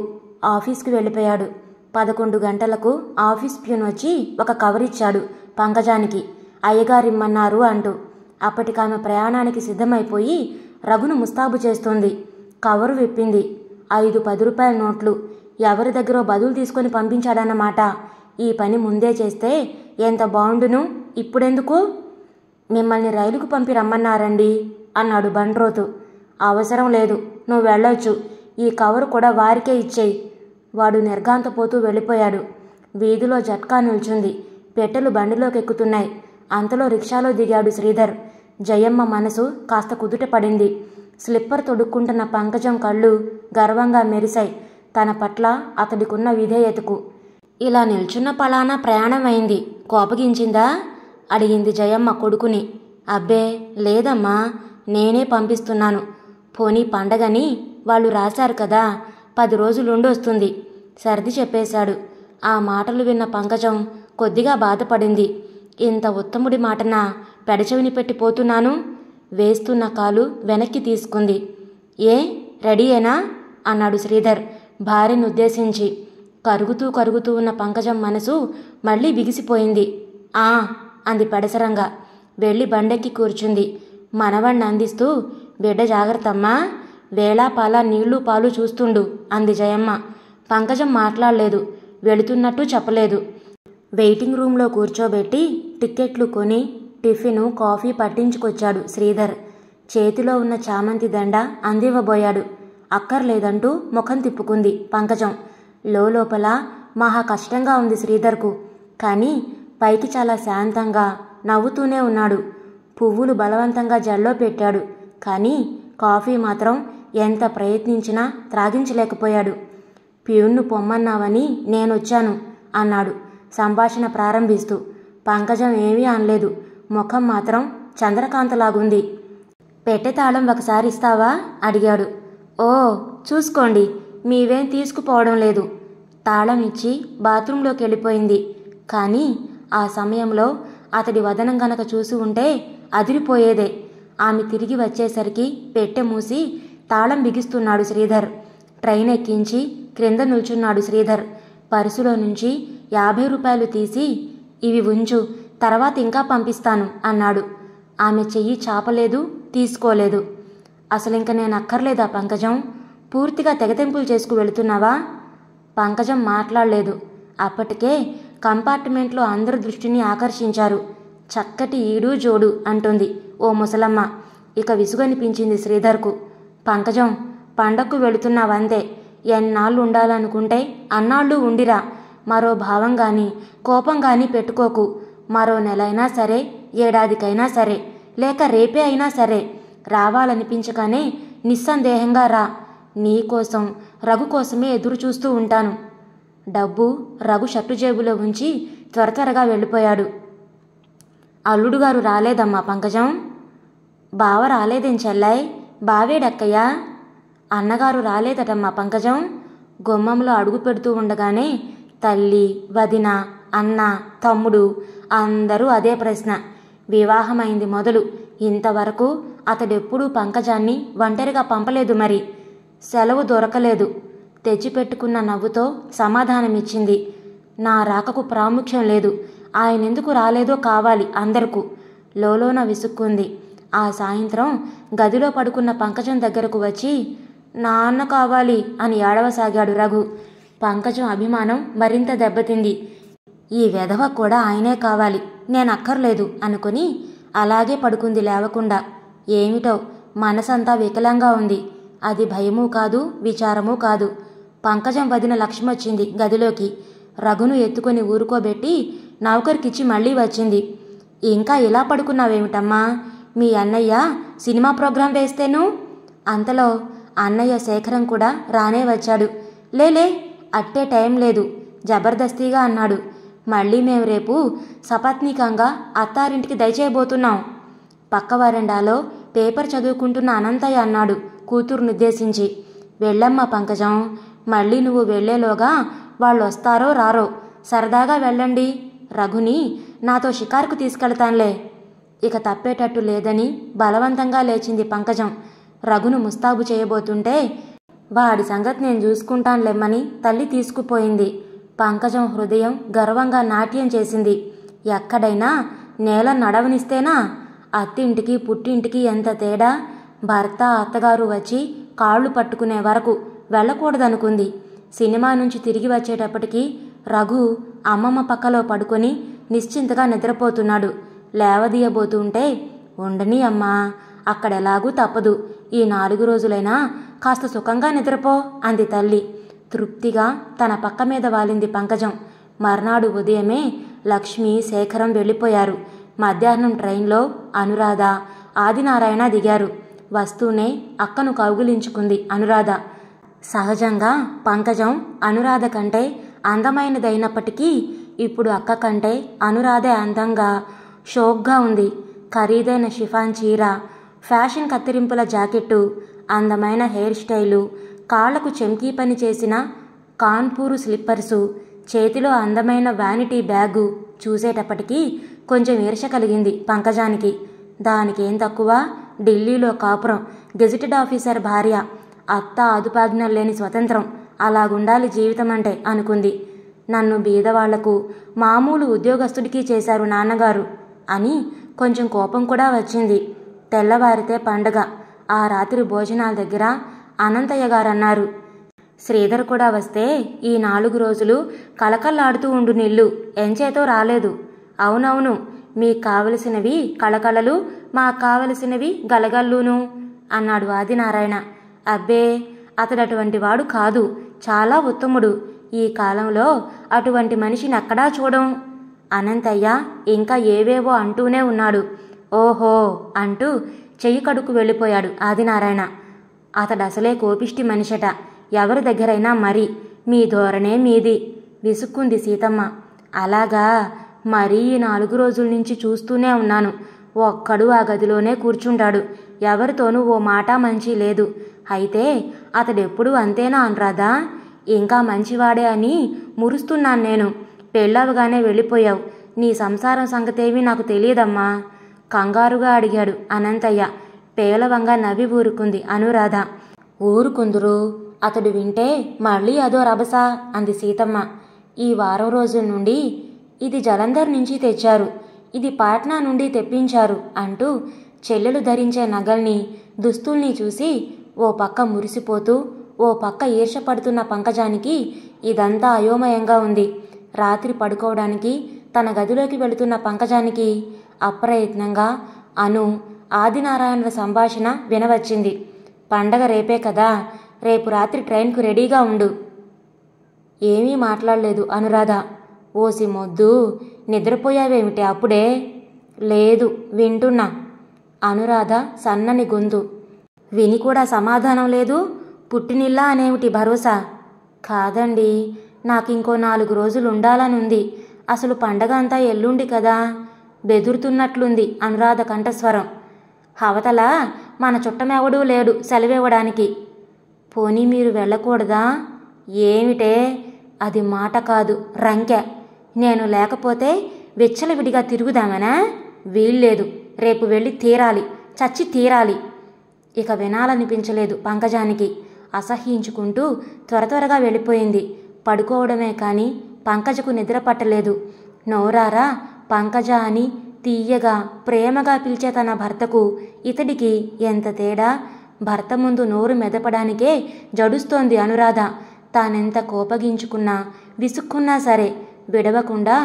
ఆఫీస్కి వెళ్ళిపోయాడు. 11 గంటలకు ఆఫీస్ ప్యూన్ వచ్చి ఒక కవర్ ఇచ్చాడు పంకజానికి, అయ్యగారిమ్మన్నారు అంటూ. అప్పటికామె ప్రయాణానికి సిద్ధమైపోయి రఘును ముస్తాబు చేస్తోంది. కవరు విప్పింది. 5 10 రూపాయల నోట్లు. ఎవరి దగ్గరో బదులు తీసుకొని పంపించాడన్నమాట. ఈ పని ముందే చేస్తే ఎంత బాగుండును. ఇప్పుడెందుకు? మిమ్మల్ని రైలుకు పంపి రమ్మన్నారండి అన్నాడు బండ్రోతు. అవసరం లేదు, నువ్వు వెళ్ళొచ్చు. ఈ కవరు కూడా వారికే ఇచ్చేయి. వాడు నిర్ఘాంతపోతూ వెళ్ళిపోయాడు. వీధిలో జట్కా నిల్చుంది. పెట్టెలు బండిలోకి ఎక్కుతున్నాయి. అంతలో రిక్షాలో దిగాడు శ్రీధర్. జయమ్మ మనసు కాస్త కుదుట పడింది. స్లిప్పర్ తొడుక్కుంటున్న పంకజం కళ్ళు గర్వంగా మెరిశాయి తన పట్ల అతడికున్న విధేయతకు. ఇలా నిల్చున్న పలానా ప్రయాణమైంది, కోపగించిందా అడిగింది జయమ్మ కొడుకుని. అబ్బే లేదమ్మా, నేనే పంపిస్తున్నాను. పోనీ పండగని వాళ్ళు రాశారు కదా, 10 రోజులుండొస్తుంది సర్ది చెప్పేశాడు. ఆ మాటలు విన్న పంకజం కొద్దిగా బాధపడింది. ఇంత ఉత్తముడి మాటన పెడచెవిని పెట్టిపోతున్నాను. వేస్తున్న కాలు వెనక్కి తీసుకుంది. ఏ రెడీయేనా అన్నాడు శ్రీధర్ భార్యను ఉద్దేశించి. కరుగుతూ ఉన్న పంకజం మనసు మళ్ళీ బిగిసిపోయింది. ఆ అంది పెడసరంగా. వెళ్ళి బండెక్కి కూర్చుంది. మనవణ్ణి అందిస్తూ, బిడ్డ జాగ్రత్తమ్మా, వేళాపాలా నీళ్లు పాలు చూస్తుండు అంది జయమ్మ. పంకజం మాట్లాడలేదు, వెళుతున్నట్టు చెప్పలేదు. వెయిటింగ్ రూంలో కూర్చోబెట్టి టిక్కెట్లు కొని టిఫిను కాఫీ పట్టించుకొచ్చాడు శ్రీధర్. చేతిలో ఉన్న చామంతి దండ అందివ్వబోయాడు. అక్కర్లేదంటూ ముఖం తిప్పుకుంది పంకజం. లోపల మహా కష్టంగా ఉంది శ్రీధర్కు. కానీ పైకి చాలా శాంతంగా నవ్వుతూనే ఉన్నాడు. పువ్వులు బలవంతంగా జల్లో పెట్టాడు. కానీ కాఫీ మాత్రం ఎంత ప్రయత్నించినా త్రాగించలేకపోయాడు. ప్యూన్ను పొమ్మన్నావని నేనొచ్చాను అన్నాడు సంభాషణ ప్రారంభిస్తూ. పంకజం ఏమీ అనలేదు. ముఖం మాత్రం చంద్రకాంతలాగుంది. పెట్టె తాళం ఒకసారి ఇస్తావా అడిగాడు. ఓ చూసుకోండి, మీవేం తీసుకుపోవడం లేదు. తాళం ఇచ్చి బాత్రూంలోకి వెళ్ళిపోయింది. కానీ ఆ సమయంలో అతడి వదనం గనక చూసి ఉంటే అదిరిపోయేదే. ఆమె తిరిగి వచ్చేసరికి పెట్టె మూసి తాళం బిగిస్తున్నాడు శ్రీధర్. ట్రైన్ ఎక్కించి క్రింద నిల్చున్నాడు శ్రీధర్. పర్సులో నుంచి 50 రూపాయలు తీసి, ఇవి ఉంచు, తర్వాత ఇంకా పంపిస్తాను అన్నాడు. ఆమె చెయ్యి చాపలేదు, తీసుకోలేదు. అసలింక నేను అక్కర్లేదా పంకజం? పూర్తిగా తెగతెంపులు చేసుకు వెళుతున్నావా? పంకజం మాట్లాడలేదు. అప్పటికే కంపార్ట్మెంట్లో అందరి దృష్టిని ఆకర్షించారు. చక్కటి ఈడు జోడు అంటుంది ఓ ముసలమ్మ. ఇక విసుగనిపించింది శ్రీధర్కు. పంకజం, పండక్కు వెళుతున్నావంతే. ఎన్నాళ్ళు ఉండాలనుకుంటే అన్నాళ్ళు ఉండిరా. మరో భావం గాని కోపం గాని పెట్టుకోకు. మరో నెలైనా సరే, ఏడాదికైనా సరే, లేక రేపే అయినా సరే, రావాలనిపించగానే నిస్సందేహంగా రా. నీకోసం, రఘు కోసమే ఎదురు చూస్తూ ఉంటాను. డబ్బు రఘు షర్టు జేబులో ఉంచి త్వరగా వెళ్ళిపోయాడు. అల్లుడుగారు రాలేదమ్మా పంకజం. బావ రాలేదేం చెల్లాయ్? బావేడక్కయ్యా? అన్నగారు రాలేదటమ్మా పంకజం. గుమ్మంలో అడుగు పెడుతూ ఉండగానే తల్లి, వదిన, అన్న, తమ్ముడు అందరూ అదే ప్రశ్న. వివాహమైంది మొదలు ఇంతవరకు అతడెప్పుడూ పంకజాన్ని ఒంటరిగా పంపలేదు. మరి సెలవు దొరకలేదు. తెచ్చిపెట్టుకున్న నవ్వుతో సమాధానమిచ్చింది. నా రాకకు ప్రాముఖ్యం లేదు. ఆయనెందుకు రాలేదో కావాలి అందరకు. లోలోన విసుక్కుంది. ఆ సాయంత్రం గదిలో పడుకున్న పంకజం దగ్గరకు వచ్చి, నాన్న కావాలి అని ఏడవసాగాడు రఘు. పంకజం అభిమానం మరింత దెబ్బతింది. ఈ వెధవ కూడా ఆయనే కావాలి, నేనక్కర్లేదు అనుకుని అలాగే పడుకుంది లేవకుండా. ఏమిటో మనసంతా వికలంగా ఉంది. అది భయమూ కాదు, విచారమూ కాదు. పంకజం వదిన లక్ష్మొచ్చింది గదిలోకి. రఘును ఎత్తుకొని ఊరుకోబెట్టి నౌకరికిచ్చి మళ్ళీ వచ్చింది. ఇంకా ఇలా పడుకున్నావేమిటమ్మా? మీ అన్నయ్య సినిమా ప్రోగ్రాం వేస్తేను. అంతలో అన్నయ్య శేఖరం కూడా రానే వచ్చాడు. లేలే, అట్టే టైం లేదు జబర్దస్తిగా అన్నాడు. మళ్ళీ మేము రేపు సపత్నికంగా అత్తారింటికి దయచేయబోతున్నాం. పక్క వరండాలో పేపర్ చదువుకుంటున్న అనంతయ్య అన్నాడు కూతురునుద్దేశించి. వెళ్ళమ్మా పంకజం, మళ్ళీ నువ్వు వెళ్లేలోగా వాళ్ళొస్తారో రారో. సరదాగా వెళ్ళండి. రఘుని నాతో షికారుకు తీసుకెళ్తాన్లే. ఇక తప్పేటట్టు లేదని బలవంతంగా లేచింది పంకజం. రఘును ముస్తాబు చేయబోతుంటే వాడి సంగతి నేను చూసుకుంటానులేమ్మని తల్లి తీసుకుపోయింది. పంకజం హృదయం గర్వంగా నాట్యం చేసింది. ఎక్కడైనా నేల నడవనిస్తేనా? అత్తింటికి పుట్టింటికి ఎంత తేడా! భర్త అత్తగారు వచ్చి కాళ్ళు పట్టుకునే వరకు వెళ్ళకూడదనుకుంది. సినిమా నుంచి తిరిగి వచ్చేటప్పటికి రఘు అమ్మమ్మ పక్కలో పడుకొని నిశ్చింతగా నిద్రపోతున్నాడు. లేవదీయబోతుంటే, ఉండని అమ్మా, అక్కడెలాగూ తప్పదు, ఈ 4 రోజులైనా కాస్త సుఖంగా నిద్రపో అంది తల్లి. తృప్తిగా తన పక్క మీద వాలింది పంకజం. మర్నాడు ఉదయమే లక్ష్మి, శేఖరం వెళ్ళిపోయారు. మధ్యాహ్నం ట్రైన్లో అనురాధ, ఆదినారాయణ దిగారు. వస్తూనే అక్కను కౌగిలించుకుంది అనురాధ. సహజంగా పంకజం అనురాధ కంటే అందమైనదైనప్పటికీ ఇప్పుడు అక్క కంటే అనురాధే అందంగా, షోక్గా ఉంది. ఖరీదైన షిఫాన్ చీర, ఫ్యాషన్ కత్తిరింపుల జాకెట్టు, అందమైన హెయిర్ స్టైలు, కాళ్లకు చెంకీ పని చేసిన కాన్పూరు స్లిప్పర్సు, చేతిలో అందమైన వ్యానిటీ బ్యాగు చూసేటప్పటికీ కొంచెం ఈర్ష కలిగింది పంకజానికి. దానికేం తక్కువ, ఢిల్లీలో కాపురం, గెజిటెడ్ ఆఫీసర్ భార్య, అత్త అదుపాజ్ఞలు లేని స్వతంత్రం, అలాగుండాలి జీవితం అంటే అనుకుంది. నన్ను బీదవాళ్లకు, మామూలు ఉద్యోగస్తుడికి చేశారు నాన్నగారు అని కొంచెం కోపం కూడా వచ్చింది. తెల్లవారితే పండగ. ఆ రాత్రి భోజనాల దగ్గర అనంతయ్య గారన్నారు, శ్రీధర్ కూడా వస్తే ఈ 4 రోజులు కళకళలాడుతూ ఉండు నిల్లు, ఎంచేతో రాలేదు. అవునవును, మీకు కావలసినవి కళకళలు, మాకు కావలసినవి గలగల్లును అన్నాడు ఆదినారాయణ. అబ్బే, అతడటువంటి వాడు కాదు, చాలా ఉత్తముడు. ఈ కాలంలో అటువంటి మనిషిని ఎక్కడా చూడం. అనంతయ్య ఇంకా ఏవేవో అంటూనే ఉన్నాడు. ఓహో అంటూ చెయ్యి కడుక్కు వెళ్ళిపోయాడు ఆదినారాయణ. అతడసలే కోపిష్టి మనిషట, ఎవరి దగ్గరైనా మరి. మీ ధోరణే మీది విసుక్కుంది సీతమ్మ. అలాగా, మరీ 4 రోజుల నుంచి చూస్తూనే ఉన్నాను. ఒక్కడు ఆ గదిలోనే కూర్చుంటాడు, ఎవరితోనూ ఓ మాట మంచి లేదు. అయితే అతడెప్పుడూ అంతేనా అనురాధా? ఇంకా మంచివాడే అని మురుస్తున్నాను నేను. పెళ్ళవగానే వెళ్ళిపోయావు, నీ సంసారం సంగతేమీ నాకు తెలియదమ్మా కంగారుగా అడిగాడు అనంతయ్య. పేలవంగా నవ్వి ఊరుకుంది అనురాధ. ఊరుకుందురు, అతడు వింటే మళ్ళీ అదో రభస అంది సీతమ్మ. ఈ వారం రోజుల నుండి ఇది జలంధర్ నుంచి తెచ్చారు, ఇది పాట్నా నుండి తెప్పించారు అంటూ చెల్లెలు ధరించే నగల్ని, దుస్తుల్ని చూసి ఓ పక్క మురిసిపోతూ ఓ పక్క ఈర్షపడుతున్న పంకజానికి ఇదంతా అయోమయంగా ఉంది. రాత్రి పడుకోవడానికి తన గదిలోకి వెళుతున్న పంకజానికి అప్రయత్నంగా అను, ఆదినారాయణుల సంభాషణ వినవచ్చింది. పండగ రేపే కదా, రేపు రాత్రి ట్రైన్కు రెడీగా ఉండు. ఏమీ మాట్లాడలేదు అనురాధ. ఓసి మొద్దు, నిద్రపోయావేమిటి అప్పుడే? లేదు, వింటున్నా. అనురాధ సన్నని గొంతు. విని కూడా సమాధానం లేదు. పుట్టినిల్లా అనేమిటి భరోసా? కాదండి, నాకింకో 4 రోజులు ఉండాలనుంది. అసలు పండగ అంతా ఎల్లుండి కదా. బెదురుతున్నట్లుంది అనురాధ కంఠస్వరం. అవతల మన చుట్టమెవడూ లేడు సెలవివ్వడానికి. పోనీ మీరు వెళ్ళకూడదా? ఏమిటే, అది మాట కాదు, రంకె. నేను లేకపోతే విచ్చలవిడిగా తిరుగుదామనా? వీల్లేదు, రేపు వెళ్ళి తీరాలి, చచ్చి తీరాలి. ఇక వినాలనిపించలేదు పంకజానికి. అసహ్యించుకుంటూ త్వరగా వెళ్ళిపోయింది. పడుకోవడమే కాని పంకజకు నిద్ర పట్టలేదు. నోరారా పంకజ అని తీయగా ప్రేమగా పిలిచే తన భర్తకు ఇతడికి ఎంత తేడా! భర్త ముందు నోరు మెదపడానికే జడుస్తోంది అనురాధ. తానెంత కోపగించుకున్నా, విసుక్కున్నా సరే విడవకుండా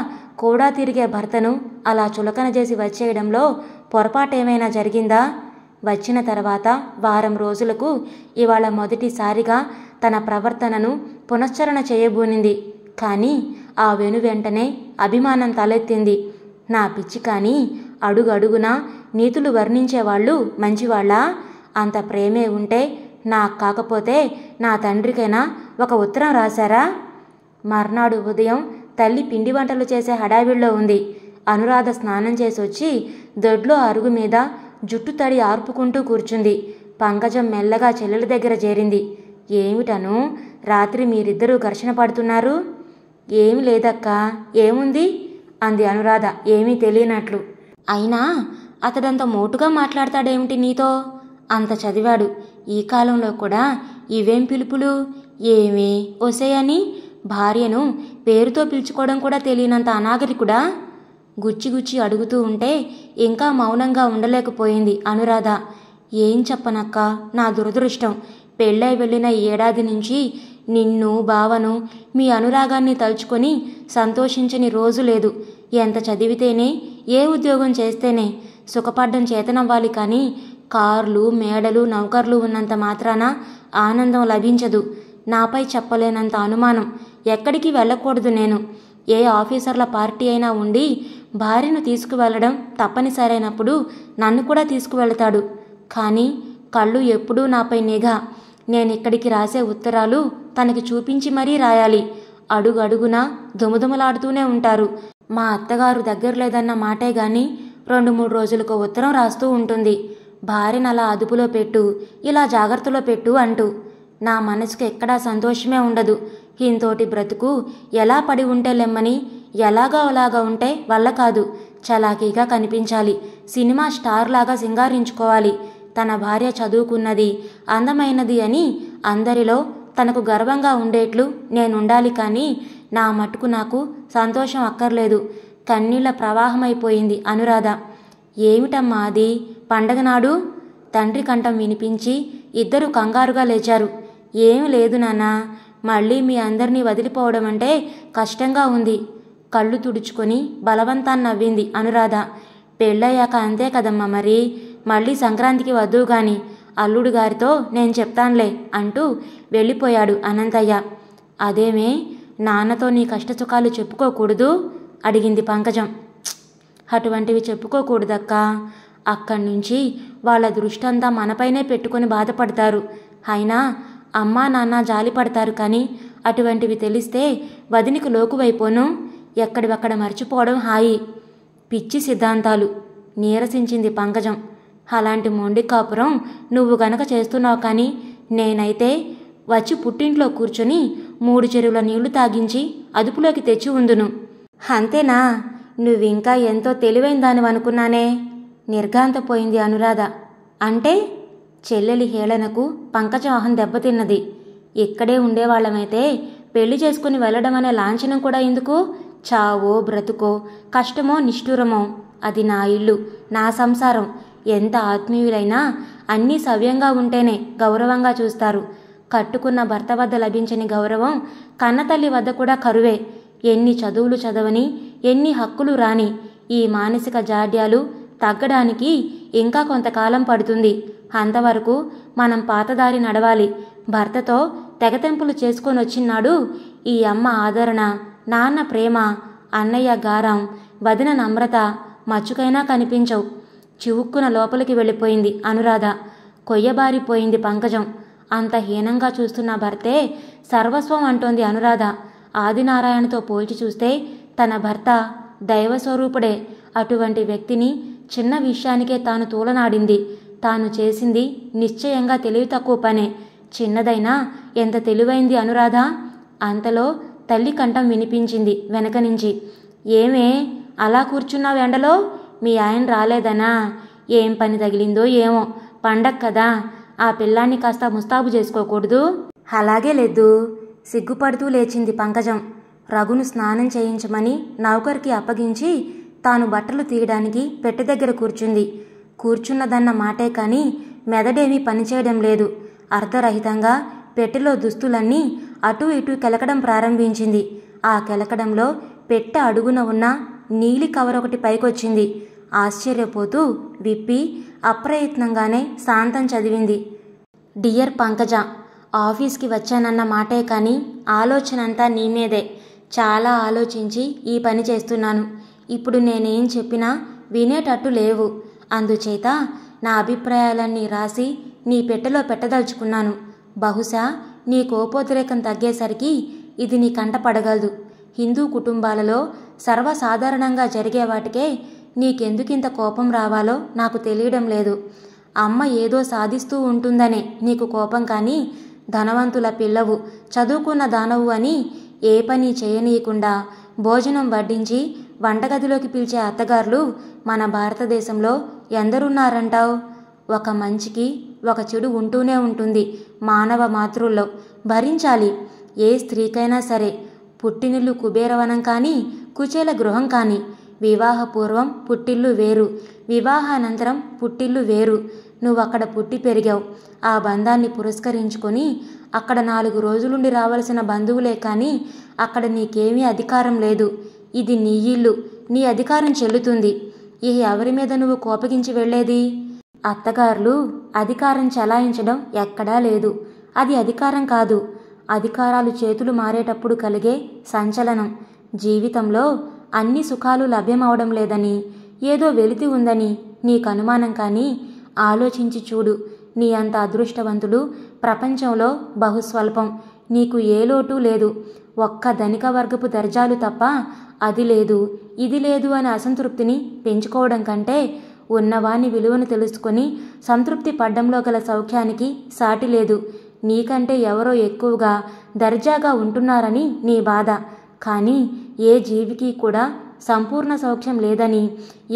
కూడా తిరిగే భర్తను అలా చులకన చేసి వచ్చేయడంలో పొరపాటేమైనా జరిగిందా? వచ్చిన తర్వాత వారం రోజులకు ఇవాళ మొదటిసారిగా తన ప్రవర్తనను పునశ్చరణ చేయబూనింది. కానీ ఆ వెనువెంటనే అభిమానం తలెత్తింది. నా పిచ్చి కానీ, అడుగడుగునా నీతులు వర్ణించేవాళ్ళు మంచివాళ్ళా? అంత ప్రేమే ఉంటే నాకు కాకపోతే నా తండ్రికైనా ఒక ఉత్తరం రాశారా? మర్నాడు ఉదయం తల్లి పిండి వంటలు చేసే హడావిడిలో ఉంది. అనురాధ స్నానం చేసొచ్చి దొడ్లో అరుగు మీద జుట్టు తడి ఆర్పుకుంటూ కూర్చుంది. పంకజం మెల్లగా చెల్లెల దగ్గర చేరింది. ఏమిటను, రాత్రి మీరిద్దరూ ఘర్షణ పడుతున్నారు? ఏమి లేదక్కా. ఏముంది అంది అనురాధ ఏమీ తెలియనట్లు. అయినా అతడంత మోటుగా మాట్లాడతాడేమిటి నీతో? అంత చదివాడు, ఈ కాలంలో కూడా ఇవేం పిలుపులు? ఏమి ఒసేయని భార్యను పేరుతో పిలుచుకోవడం కూడా తెలియనంత అనాగరికుడా? గుచ్చి గుచ్చి అడుగుతూ ఉంటే ఇంకా మౌనంగా ఉండలేకపోయింది అనురాధ. ఏం చెప్పనక్క, నా దురదృష్టం. పెళ్ళై వెళ్ళిన ఏడాది నుంచి నిన్ను, బావను, మీ అనురాగాన్ని తలుచుకొని సంతోషించని రోజు లేదు. ఎంత చదివితేనే, ఏ ఉద్యోగం చేస్తేనే సుఖపడ్డం చేతనవ్వాలి కానీ కార్లు, మేడలు, నౌకర్లు ఉన్నంత మాత్రాన ఆనందం లభించదు. నాపై చెప్పలేనంత అనుమానం. ఎక్కడికి వెళ్ళకూడదు నేను. ఏ ఆఫీసర్ల పార్టీ అయినా ఉండి భార్యను తీసుకువెళ్ళడం తప్పనిసరైనప్పుడు నన్ను కూడా తీసుకువెళ్తాడు. కానీ కళ్ళు ఎప్పుడూ నాపై నిఘా. నేనిక్కడికి రాసే ఉత్తరాలు తనకి చూపించి మరీ రాయాలి. అడుగు అడుగునా దుమదుమలాడుతూనే ఉంటారు. మా అత్తగారు దగ్గర లేదన్న మాటే గాని 2-3 రోజులకు ఉత్తరం రాస్తూ ఉంటుంది. భార్యను అలా అదుపులో పెట్టు, ఇలా జాగ్రత్తలో పెట్టు అంటూ. నా మనసుకు ఎక్కడా సంతోషమే ఉండదు. ఇంతోటి బ్రతుకు ఎలా పడి ఉంటే లెమ్మని, ఎలాగా అలాగా ఉంటే వల్ల కాదు. చలాకీగా కనిపించాలి, సినిమా స్టార్ లాగా సింగారించుకోవాలి. తన భార్య చదువుకున్నది, అందమైనది అని అందరిలో తనకు గర్వంగా ఉండేట్లు నేనుండాలి. కానీ నా మట్టుకు నాకు సంతోషం అక్కర్లేదు. కన్నీళ్ల ప్రవాహమైపోయింది అనురాధ. ఏమిటమ్మా అది? పండగ నాడు? తండ్రి కంఠం వినిపించి ఇద్దరు కంగారుగా లేచారు. ఏం లేదు నాన్నా, మళ్ళీ మీ అందరినీ వదిలిపోవడం అంటే కష్టంగా ఉంది. కళ్ళు తుడుచుకొని బలవంతాన్ని నవ్వింది అనురాధ. పెళ్ళయ్యాక అంతే కదమ్మా మరి. మళ్ళీ సంక్రాంతికి వద్దు గాని, అల్లుడు గారితో నేను చెప్తానులే అంటూ వెళ్ళిపోయాడు అనంతయ్య. అదేమే, నాన్నతో నీ కష్టసుఖాలు చెప్పుకోకూడదు అడిగింది పంకజం. అటువంటివి చెప్పుకోకూడదక్కా. అక్కడి నుంచి వాళ్ళ దృష్టంతా మనపైనే పెట్టుకుని బాధపడతారు. అయినా అమ్మా నాన్న జాలి పడతారు. కానీ అటువంటివి తెలిస్తే వదినికి లోకువైపోను. ఎక్కడివక్కడ మర్చిపోవడం హాయి. పిచ్చి సిద్ధాంతాలు నీరసించింది పంకజం. అలాంటి మొండి కాపురం నువ్వు గనక చేస్తున్నావు. కానీ నేనైతే వచ్చి పుట్టింట్లో కూర్చొని 3 చెరువుల నీళ్లు తాగించి అదుపులోకి తెచ్చి ఉందును. అంతేనా? నువ్వింకా ఎంతో తెలివైన దానివనుకున్నానే. నిర్ఘాంతపోయింది అనురాధ. అంటే? చెల్లెలి హేళనకు పంకజవాహం దెబ్బతిన్నది. ఇక్కడే ఉండేవాళ్లమైతే పెళ్లి చేసుకుని వెళ్ళడం అనే లాంఛనం కూడా ఎందుకు? చావో బ్రతుకో, కష్టమో నిష్ఠూరమో, అది నా ఇల్లు, నా సంసారం. ఎంత ఆత్మీయులైనా అన్నీ సవ్యంగా ఉంటేనే గౌరవంగా చూస్తారు. కట్టుకున్న భర్త వద్ద లభించని గౌరవం కన్నతల్లి వద్ద కూడా కరువే. ఎన్ని చదువులు చదవని, ఎన్ని హక్కులు రాని ఈ మానసిక జాడ్యాలు తగ్గడానికి ఇంకా కొంతకాలం పడుతుంది. అంతవరకు మనం పాతదారి నడవాలి. భర్తతో తెగతెంపులు చేసుకొని వచ్చినాడు ఈ అమ్మ ఆదరణ, నాన్న ప్రేమ, అన్నయ్య గారం, వదిన నమ్రత మచ్చుకైనా కనిపించవు. చివుక్కున లోపలికి వెళ్ళిపోయింది అనురాధ. కొయ్యబారిపోయింది పంకజం. అంత హీనంగా చూస్తున్న భర్తే సర్వస్వం అంటోంది అనురాధ. ఆదినారాయణతో పోల్చి చూస్తే తన భర్త దైవస్వరూపుడే. అటువంటి వ్యక్తిని చిన్న విషయానికే తాను తూలనాడింది. తాను చేసింది నిశ్చయంగా తెలివి తక్కువ పనే. చిన్నదైనా ఎంత తెలివైంది అనురాధ. అంతలో తల్లి కంఠం వినిపించింది వెనక నుంచి. ఏమే అలా కూర్చున్నావు ఎండలో? మీ ఆయన రాలేదనా? ఏం పని తగిలిందో ఏమో. పండగ కదా, ఆ పిల్లాన్ని కాస్త ముస్తాబు చేసుకోకూడదు? అలాగే లేదు. సిగ్గుపడుతూ లేచింది పంకజం. రఘును స్నానం చేయించమని నౌకర్కి అప్పగించి తాను బట్టలు తీయడానికి పెట్టె దగ్గర కూర్చుంది. కూర్చున్నదన్న మాటే కానీ మెదడేమీ పనిచేయడం లేదు. అర్ధరహితంగా పెట్టెలో దుస్తులన్నీ అటూ ఇటూ కెలకడం ప్రారంభించింది. ఆ కెలకడంలో పెట్టె అడుగున ఉన్న నీలి కవర్ ఒకటి పైకొచ్చింది. ఆశ్చర్యపోతూ విప్పి అప్రయత్నంగానే శాంతం చదివింది. డియర్ పంకజ, ఆఫీస్కి వచ్చానన్న మాటే కానీ ఆలోచనంతా నీ మీదే. చాలా ఆలోచించి ఈ పని చేస్తున్నాను. ఇప్పుడు నేనేం చెప్పినా వినేటట్టు లేవు. అందుచేత నా అభిప్రాయాలన్నీ రాసి నీ పెట్టెలో పెట్టదలుచుకున్నాను. బహుశా నీ కోపోద్రేకం తగ్గేసరికి ఇది నీ కంట పడగలదు. హిందూ కుటుంబాలలో సర్వసాధారణంగా జరిగే వాటికే నీకెందుకింత కోపం రావాలో నాకు తెలియడం లేదు. అమ్మ ఏదో సాధిస్తూ ఉంటుందనే నీకు కోపం. కానీ ధనవంతుల పిల్లవు, చదువుకున్న దానవు అని ఏ పని చేయనీయకుండా భోజనం వడ్డించి వంటగదిలోకి పిలిచే అత్తగారులు మన భారతదేశంలో ఎందరున్నారంటావు? ఒక మంచికి ఒక చెడు ఉంటూనే ఉంటుంది మానవ మాతృల్లో. భరించాలి. ఏ స్త్రీకైనా సరే. పుట్టినిల్లు కుబేరవనం కానీ, కుచేల గృహం కానీ. వివాహపూర్వం పుట్టిల్లు వేరు, వివాహానంతరం పుట్టిల్లు వేరు. నువ్వక్కడ పుట్టి పెరిగావు. ఆ బంధాన్ని పురస్కరించుకొని అక్కడ 4 రోజులుండి రావలసిన బంధువులే కానీ అక్కడ నీకేమీ అధికారం లేదు. ఇది నీ ఇల్లు, నీ అధికారం చెల్లుతుంది. ఇహ ఎవరి మీద నువ్వు కోపగించి వెళ్ళేది? అత్తగారులు అధికారం చలాయించడం ఎక్కడా లేదు. అది అధికారం కాదు. అధికారాలు చేతులు మారేటప్పుడు కలిగే సంచలనం. జీవితంలో అన్ని సుఖాలు లభ్యమవడం లేదని, ఏదో వెలితి ఉందని నీకు అనుమానం కానీ ఆలోచించి చూడు. నీ అంత అదృష్టవంతులు ప్రపంచంలో బహుస్వల్పం. నీకు ఏ లోటు లేదు. ఒక్క ధనిక వర్గపు దర్జాలు తప్ప అది లేదు ఇది లేదు అనే అసంతృప్తిని పెంచుకోవడం కంటే ఉన్నవాని విలువను తెలుసుకొని సంతృప్తి పడ్డంలో గల సౌఖ్యానికి సాటి లేదు. నీకంటే ఎవరో ఎక్కువగా దర్జాగా ఉంటున్నారని నీ బాధ. కానీ ఏ జీవికి కూడా సంపూర్ణ సౌఖ్యం లేదని,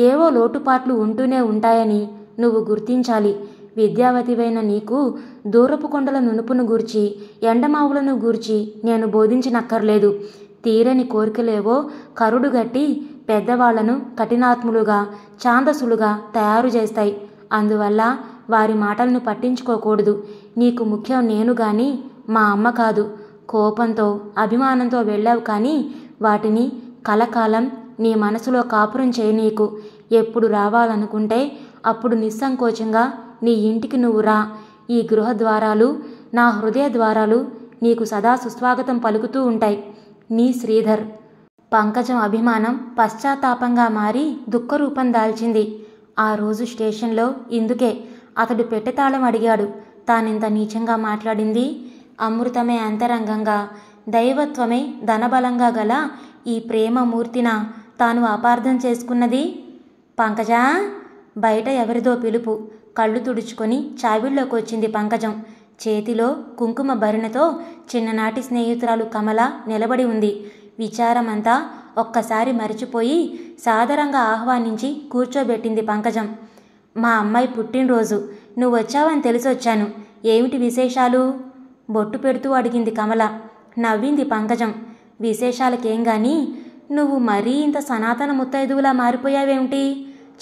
ఏవో లోటుపాట్లు ఉంటూనే ఉంటాయని నువ్వు గుర్తించాలి. విద్యావతివైన నీకు దూరపు కొండల నునుపును గూర్చి, ఎండమావులను గూర్చి నేను బోధించనక్కర్లేదు. తీరని కోరికలేవో కరుడుగట్టి పెద్దవాళ్లను కఠినాత్ములుగా, ఛాందసులుగా తయారు చేస్తాయి. అందువల్ల వారి మాటలను పట్టించుకోకూడదు. నీకు ముఖ్యం నేను గాని మా అమ్మ కాదు. కోపంతో, అభిమానంతో వెళ్ళావు కానీ వాటిని కలకాలం నీ మనసులో కాపురం చేయనీకు. ఎప్పుడు రావాలనుకుంటే అప్పుడు నిస్సంకోచంగా నీ ఇంటికి నువ్వు రా. ఈ గృహ ద్వారాలు, నా హృదయ ద్వారాలు నీకు సదా సుస్వాగతం పలుకుతూ ఉంటాయి. నీ శ్రీధర్. పంకజం అభిమానం పశ్చాత్తాపంగా మారి దుఃఖరూపం దాల్చింది. ఆ రోజు స్టేషన్లో ఇందుకే అతడు పెట్టెతాళం అడిగాడు. తానింత నీచంగా మాట్లాడింది అమృతమే అంతరంగంగా, దైవత్వమే ధనబలంగా గల ఈ ప్రేమమూర్తిన తాను అపార్థం చేసుకున్నది. పంకజా! బయట ఎవరిదో పిలుపు. కళ్ళు తుడుచుకొని చావిళ్ళలోకి వచ్చింది పంకజం. చేతిలో కుంకుమ భరిణతో చిన్ననాటి స్నేహితురాలు కమల నిలబడి ఉంది. విచారమంతా ఒక్కసారి మరిచిపోయి సాదరంగా ఆహ్వానించి కూర్చోబెట్టింది పంకజం. మా అమ్మాయి పుట్టినరోజు, నువ్వు వచ్చావని తెలిసొచ్చాను. ఏమిటి విశేషాలు? బొట్టు పెడుతూ అడిగింది కమల. నవ్వింది పంకజం. విశేషాలకేం గాని నువ్వు మరీ ఇంత సనాతన ముత్తైదువులా మారిపోయావేమిటి?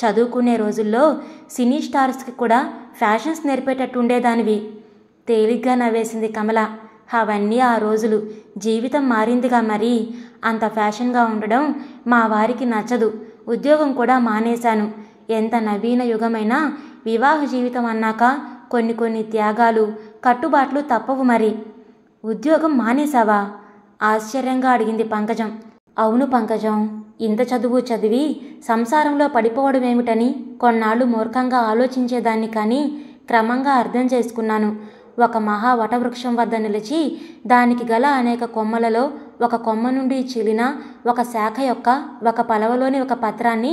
చదువుకునే రోజుల్లో సినీ స్టార్స్కి కూడా ఫ్యాషన్స్ నేర్పేటట్టుండేదానివి. తేలిగ్గా నవ్వేసింది కమల. అవన్నీ ఆ రోజులు. జీవితం మారిందిగా. మరి అంత ఫ్యాషన్గా ఉండడం మా వారికి నచ్చదు. ఉద్యోగం కూడా మానేశాను. ఎంత నవీన యుగమైనా వివాహ జీవితం అన్నాక కొన్ని త్యాగాలు, కట్టుబాట్లు తప్పవు. మరి ఉద్యోగం మానేశావా? ఆశ్చర్యంగా అడిగింది పంకజం. అవును పంకజం, ఇంత చదువు చదివి సంసారంలో పడిపోవడమేమిటని కొన్నాళ్ళు మూర్ఖంగా ఆలోచించేదాన్ని. కానీ క్రమంగా అర్థం చేసుకున్నాను. ఒక మహా వటవృక్షం వద్ద నిలిచి దానికి గల అనేక కొమ్మలలో ఒక కొమ్మ నుండి చీలిన ఒక శాఖ యొక్క ఒక పలవలోని ఒక పత్రాన్ని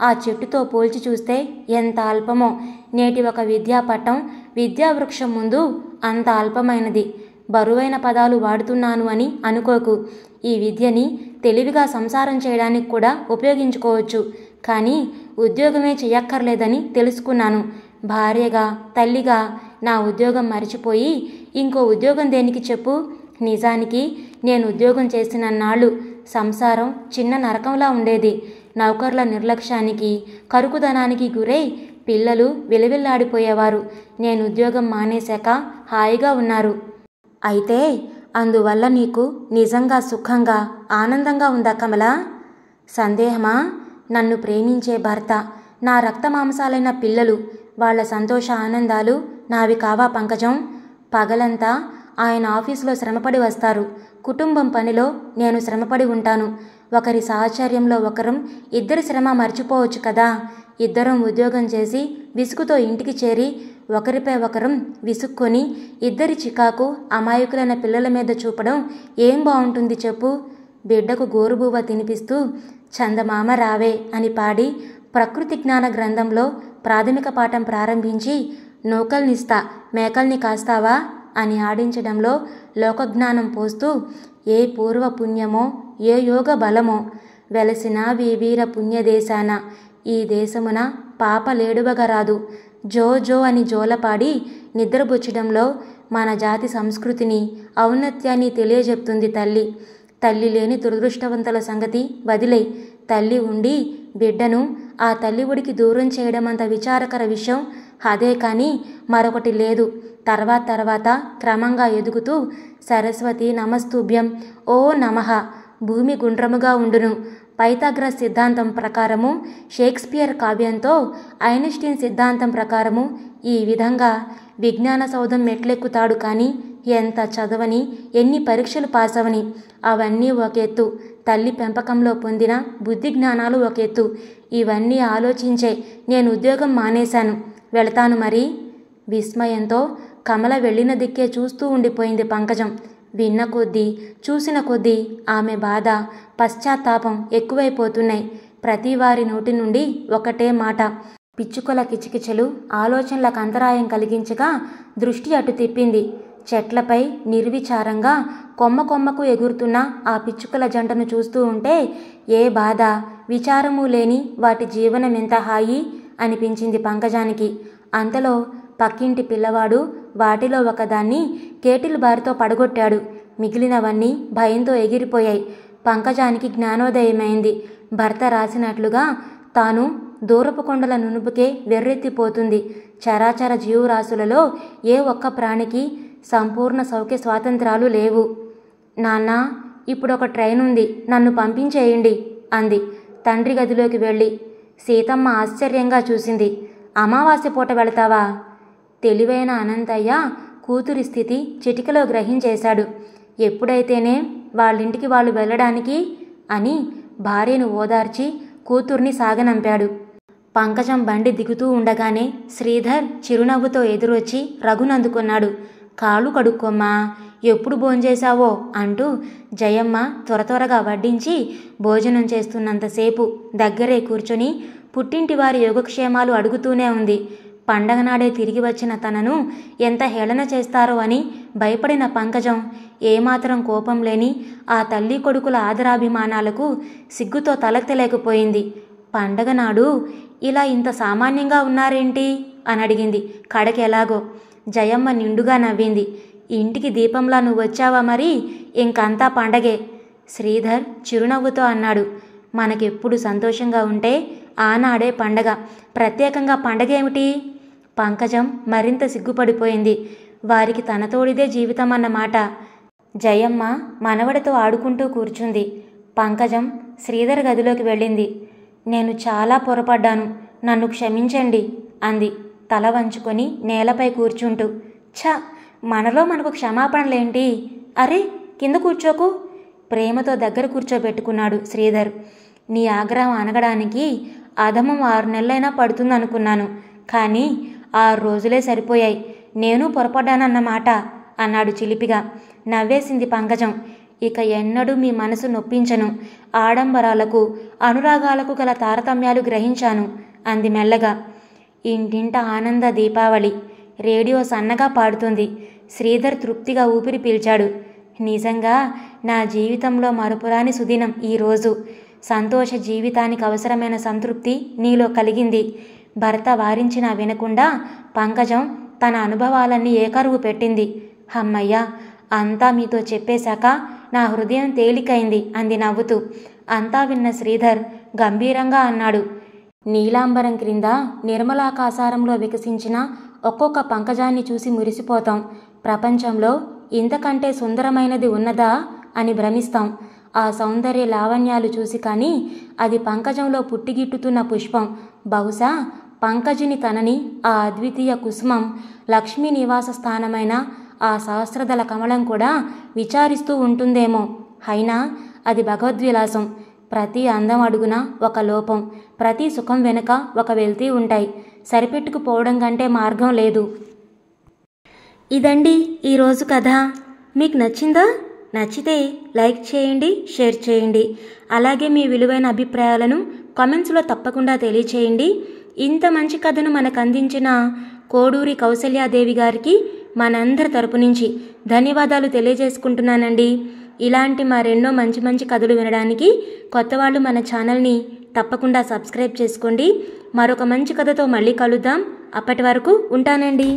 ఆ చెట్టుతో పోల్చి చూస్తే ఎంత అల్పమో. నేటి ఒక విద్యాపట్టం విద్యావృక్షం ముందు అంత అల్పమైనది. బరువైన పదాలు వాడుతున్నాను అని అనుకోకు. ఈ విద్యని తెలివిగా సంసారం చేయడానికి కూడా ఉపయోగించుకోవచ్చు. కానీ ఉద్యోగమే చెయ్యక్కర్లేదని తెలుసుకున్నాను. భార్యగా, తల్లిగా నా ఉద్యోగం మరిచిపోయి ఇంకో ఉద్యోగం దేనికి చెప్పు? నిజానికి నేను ఉద్యోగం చేసిన నాళ్ళు సంసారం చిన్న నరకంలా ఉండేది. నౌకర్ల నిర్లక్ష్యానికి, కరుకుదనానికి గురై పిల్లలు విలవిల్లాడిపోయేవారు. నేను ఉద్యోగం మానేశాక హాయిగా ఉన్నారు. అయితే అందువల్ల నీకు నిజంగా సుఖంగా, ఆనందంగా ఉందా కమలా? సందేహమా? నన్ను ప్రేమించే భర్త, నా రక్తమాంసాలైన పిల్లలు, వాళ్ళ సంతోష ఆనందాలు నావి కావా పంకజం? పగలంతా ఆయన ఆఫీసులో శ్రమపడి వస్తారు. కుటుంబం పనిలో నేను శ్రమపడి ఉంటాను. ఒకరి సాహచర్యంలో ఒకరం ఇద్దరి శ్రమ మర్చిపోవచ్చు కదా. ఇద్దరం ఉద్యోగం చేసి విసుగుతో ఇంటికి చేరి ఒకరిపై ఒకరం విసుక్కొని ఇద్దరి చికాకు అమాయకులైన పిల్లల మీద చూపడం ఏం బాగుంటుంది చెప్పు? బిడ్డకు గోరుబువ్వ తినిపిస్తూ చందమామ రావే అని పాడి ప్రకృతి జ్ఞాన గ్రంథంలో ప్రాథమిక పాఠం ప్రారంభించి నూకల్నిస్తా మేకల్ని కాస్తావా అని ఆడించడంలో లోకజ్ఞానం పోస్తూ ఏ పూర్వ పుణ్యమో ఏ యోగ బలమో వెలసిన వీర పుణ్యదేశాన ఈ దేశమున పాప లేడువగరాదు జో జో అని జోలపాడి నిద్రపుచ్చడంలో మన జాతి సంస్కృతిని, ఔన్నత్యాన్ని తెలియజెప్తుంది తల్లి. తల్లి లేని దురదృష్టవంతుల సంగతి వదిలేయ్. తల్లి ఉండి బిడ్డను ఆ తల్లి ఒడికి దూరం చేయడమంత విచారకర విషయం అదే కానీ మరొకటి లేదు. తర్వాత క్రమంగా ఎదుగుతూ సరస్వతి నమస్తుభ్యం, ఓ నమః, భూమి గుండ్రముగా ఉండును. పైథాగరస్ సిద్ధాంతం ప్రకారము, షేక్స్పియర్ కావ్యంతో ఐన్స్టీన్ సిద్ధాంతం ప్రకారము ఈ విధంగా విజ్ఞాన సౌధం మెట్లెక్కుతాడు. కానీ ఎంత చదవని, ఎన్ని పరీక్షలు పాసవని, అవన్నీ ఒక ఎత్తు. తల్లి పెంపకంలో పొందిన బుద్ధి జ్ఞానాలు ఒక ఎత్తు. ఇవన్నీ ఆలోచించే నేను ఉద్యోగం మానేశాను, వెళతాను మరి. విస్మయంతో కమల వెళ్ళిన దిక్కే చూస్తూ ఉండిపోయింది పంకజం. విన్న కొద్దీ, చూసిన కొద్దీ ఆమె బాధ, పశ్చాత్తాపం ఎక్కువైపోతున్నాయి. ప్రతి వారి నోటి నుండి ఒకటే మాట. పిచ్చుకల కిచకిచలు ఆలోచనలకు అంతరాయం కలిగించగా దృష్టి అటు తిప్పింది. చెట్లపై నిర్విచారంగా కొమ్మకు ఎగురుతున్న ఆ పిచ్చుకల జంటను చూస్తూ ఉంటే ఏ బాధ, విచారము లేని వాటి జీవనం ఎంత హాయి అనిపించింది పంకజానికి. అంతలో పక్కింటి పిల్లవాడు వాటిలో ఒకదాన్ని కేటిల్ బారితో పడగొట్టాడు. మిగిలినవన్నీ భయంతో ఎగిరిపోయాయి. పంకజానికి జ్ఞానోదయమైంది. భర్త రాసినట్లుగా తాను దూరపు కొండల నునుపుకే వెర్రెత్తిపోతుంది. చరాచర జీవరాశులలో ఏ ఒక్క ప్రాణికి సంపూర్ణ సౌఖ్య స్వాతంత్రాలు లేవు. నాన్న, ఇప్పుడొక ట్రైన్ ఉంది, నన్ను పంపించేయండి అంది తండ్రి గదిలోకి వెళ్ళి. సీతమ్మ ఆశ్చర్యంగా చూసింది. అమావాస్య పూట వెళతావా? తెలివైన అనంతయ్య కూతురి స్థితి చిటికలో గ్రహించేశాడు. ఎప్పుడైతేనే వాళ్ళింటికి వాళ్ళు వెళ్ళడానికి అని భార్యను ఓదార్చి కూతుర్ని సాగనంపాడు. పంకజం బండి దిగుతూ ఉండగానే శ్రీధర్ చిరునవ్వుతో ఎదురొచ్చి రఘునందుకున్నాడు. కాళ్ళు కడుక్కోమ్మా, ఎప్పుడు భోంచేశావో అంటూ జయమ్మ త్వరగా వడ్డించి భోజనం చేస్తున్నంతసేపు దగ్గరే కూర్చొని పుట్టింటి వారి యోగక్షేమాలు అడుగుతూనే ఉంది. పండగ నాడే తిరిగి వచ్చిన తనను ఎంత హేళన చేస్తారో అని భయపడిన పంకజం ఏమాత్రం కోపం లేని ఆ తల్లి కొడుకుల ఆదరాభిమానాలకు సిగ్గుతో తలెత్తలేకపోయింది. పండగ నాడు ఇలా ఇంత సామాన్యంగా ఉన్నారేంటి అని అడిగింది కడకెలాగో. జయమ్మ నిండుగా నవ్వింది. ఇంటికి దీపంలా నువ్వు వచ్చావా మరి? ఇంకంతా పండగే. శ్రీధర్ చిరునవ్వుతో అన్నాడు. మనకెప్పుడు సంతోషంగా ఉంటే ఆనాడే పండగ, ప్రత్యేకంగా పండగేమిటి? పంకజం మరింత సిగ్గుపడిపోయింది. వారికి తన తోడిదే జీవితం అన్నమాట. జయమ్మ మనవడితో ఆడుకుంటూ కూర్చుంది. పంకజం శ్రీధర్ గదిలోకి వెళ్ళింది. నేను చాలా పొరపడ్డాను, నన్ను క్షమించండి అంది తల వంచుకొని నేలపై కూర్చుంటూ. ఛ, మనలో మనకు క్షమాపణలేంటి? అరే, కింద కూర్చోకు. ప్రేమతో దగ్గర కూర్చోబెట్టుకున్నాడు శ్రీధర్. నీ ఆగ్రహం అనగడానికి అధమం 6 నెలలైనా పడుతుందనుకున్నాను, కానీ 6 రోజులే సరిపోయాయి. నేను పొరపడ్డానన్నమాట అన్నాడు చిలిపిగా. నవ్వేసింది పంకజం. ఇక ఎన్నడూ మీ మనసు నొప్పించను. ఆడంబరాలకు అనురాగాలకు గల తారతమ్యాలు గ్రహించాను అంది మెల్లగా. ఇంటింట ఆనంద దీపావళి. రేడియో సన్నగా పాడుతుంది. శ్రీధర్ తృప్తిగా ఊపిరి పీల్చాడు. నిజంగా నా జీవితంలో మరపురాని సుదినం ఈరోజు. సంతోష జీవితానికి అవసరమైన సంతృప్తి నీలో కలిగింది. భర్త వారించినా వినకుండా పంకజం తన అనుభవాలన్నీ ఏకరువు పెట్టింది. అమ్మయ్య, అంతా మీతో చెప్పేశాక నా హృదయం తేలికైంది అంది నవ్వుతూ. అంతా విన్న శ్రీధర్ గంభీరంగా అన్నాడు. నీలాంబరం క్రింద నిర్మలాకాశారంలో వికసించిన ఒక్కొక్క పంకజాన్ని చూసి మురిసిపోతాం. ప్రపంచంలో ఇంతకంటే సుందరమైనది ఉన్నదా అని భ్రమిస్తాం. ఆ సౌందర్య లావణ్యాలు చూసి కానీ అది పంకజంలో పుట్టిగిట్టుతున్న పుష్పం. బహుశా పంకజుని తనని ఆ అద్వితీయ కుసుమం, లక్ష్మీ నివాస స్థానమైన ఆ సహస్రదళ కమలం కూడా విచారిస్తూ ఉంటుందేమో. అయినా అది భగవద్విలాసం. ప్రతి అందం అడుగున ఒక లోపం, ప్రతి సుఖం వెనుక ఒక వెల్తీ ఉంటాయి. సరిపెట్టుకుపోవడం కంటే మార్గం లేదు. ఇదండి ఈరోజు కథ. మీకు నచ్చిందా? నచ్చితే లైక్ చేయండి, షేర్ చేయండి. అలాగే మీ విలువైన అభిప్రాయాలను కామెంట్స్లో తప్పకుండా తెలియచేయండి. ఇంత మంచి కథను మనకు అందించిన కోడూరి కౌసల్యాదేవి గారికి మనందరి తరపు నుంచి ధన్యవాదాలు తెలియజేసుకుంటున్నానండి. ఇలాంటి మరెన్నో మంచి మంచి కథలు వినడానికి కొత్త వాళ్ళు మన ఛానల్ని తప్పకుండా సబ్స్క్రైబ్ చేసుకోండి. మరొక మంచి కథతో మళ్ళీ కలుద్దాం. అప్పటి వరకు ఉంటానండి.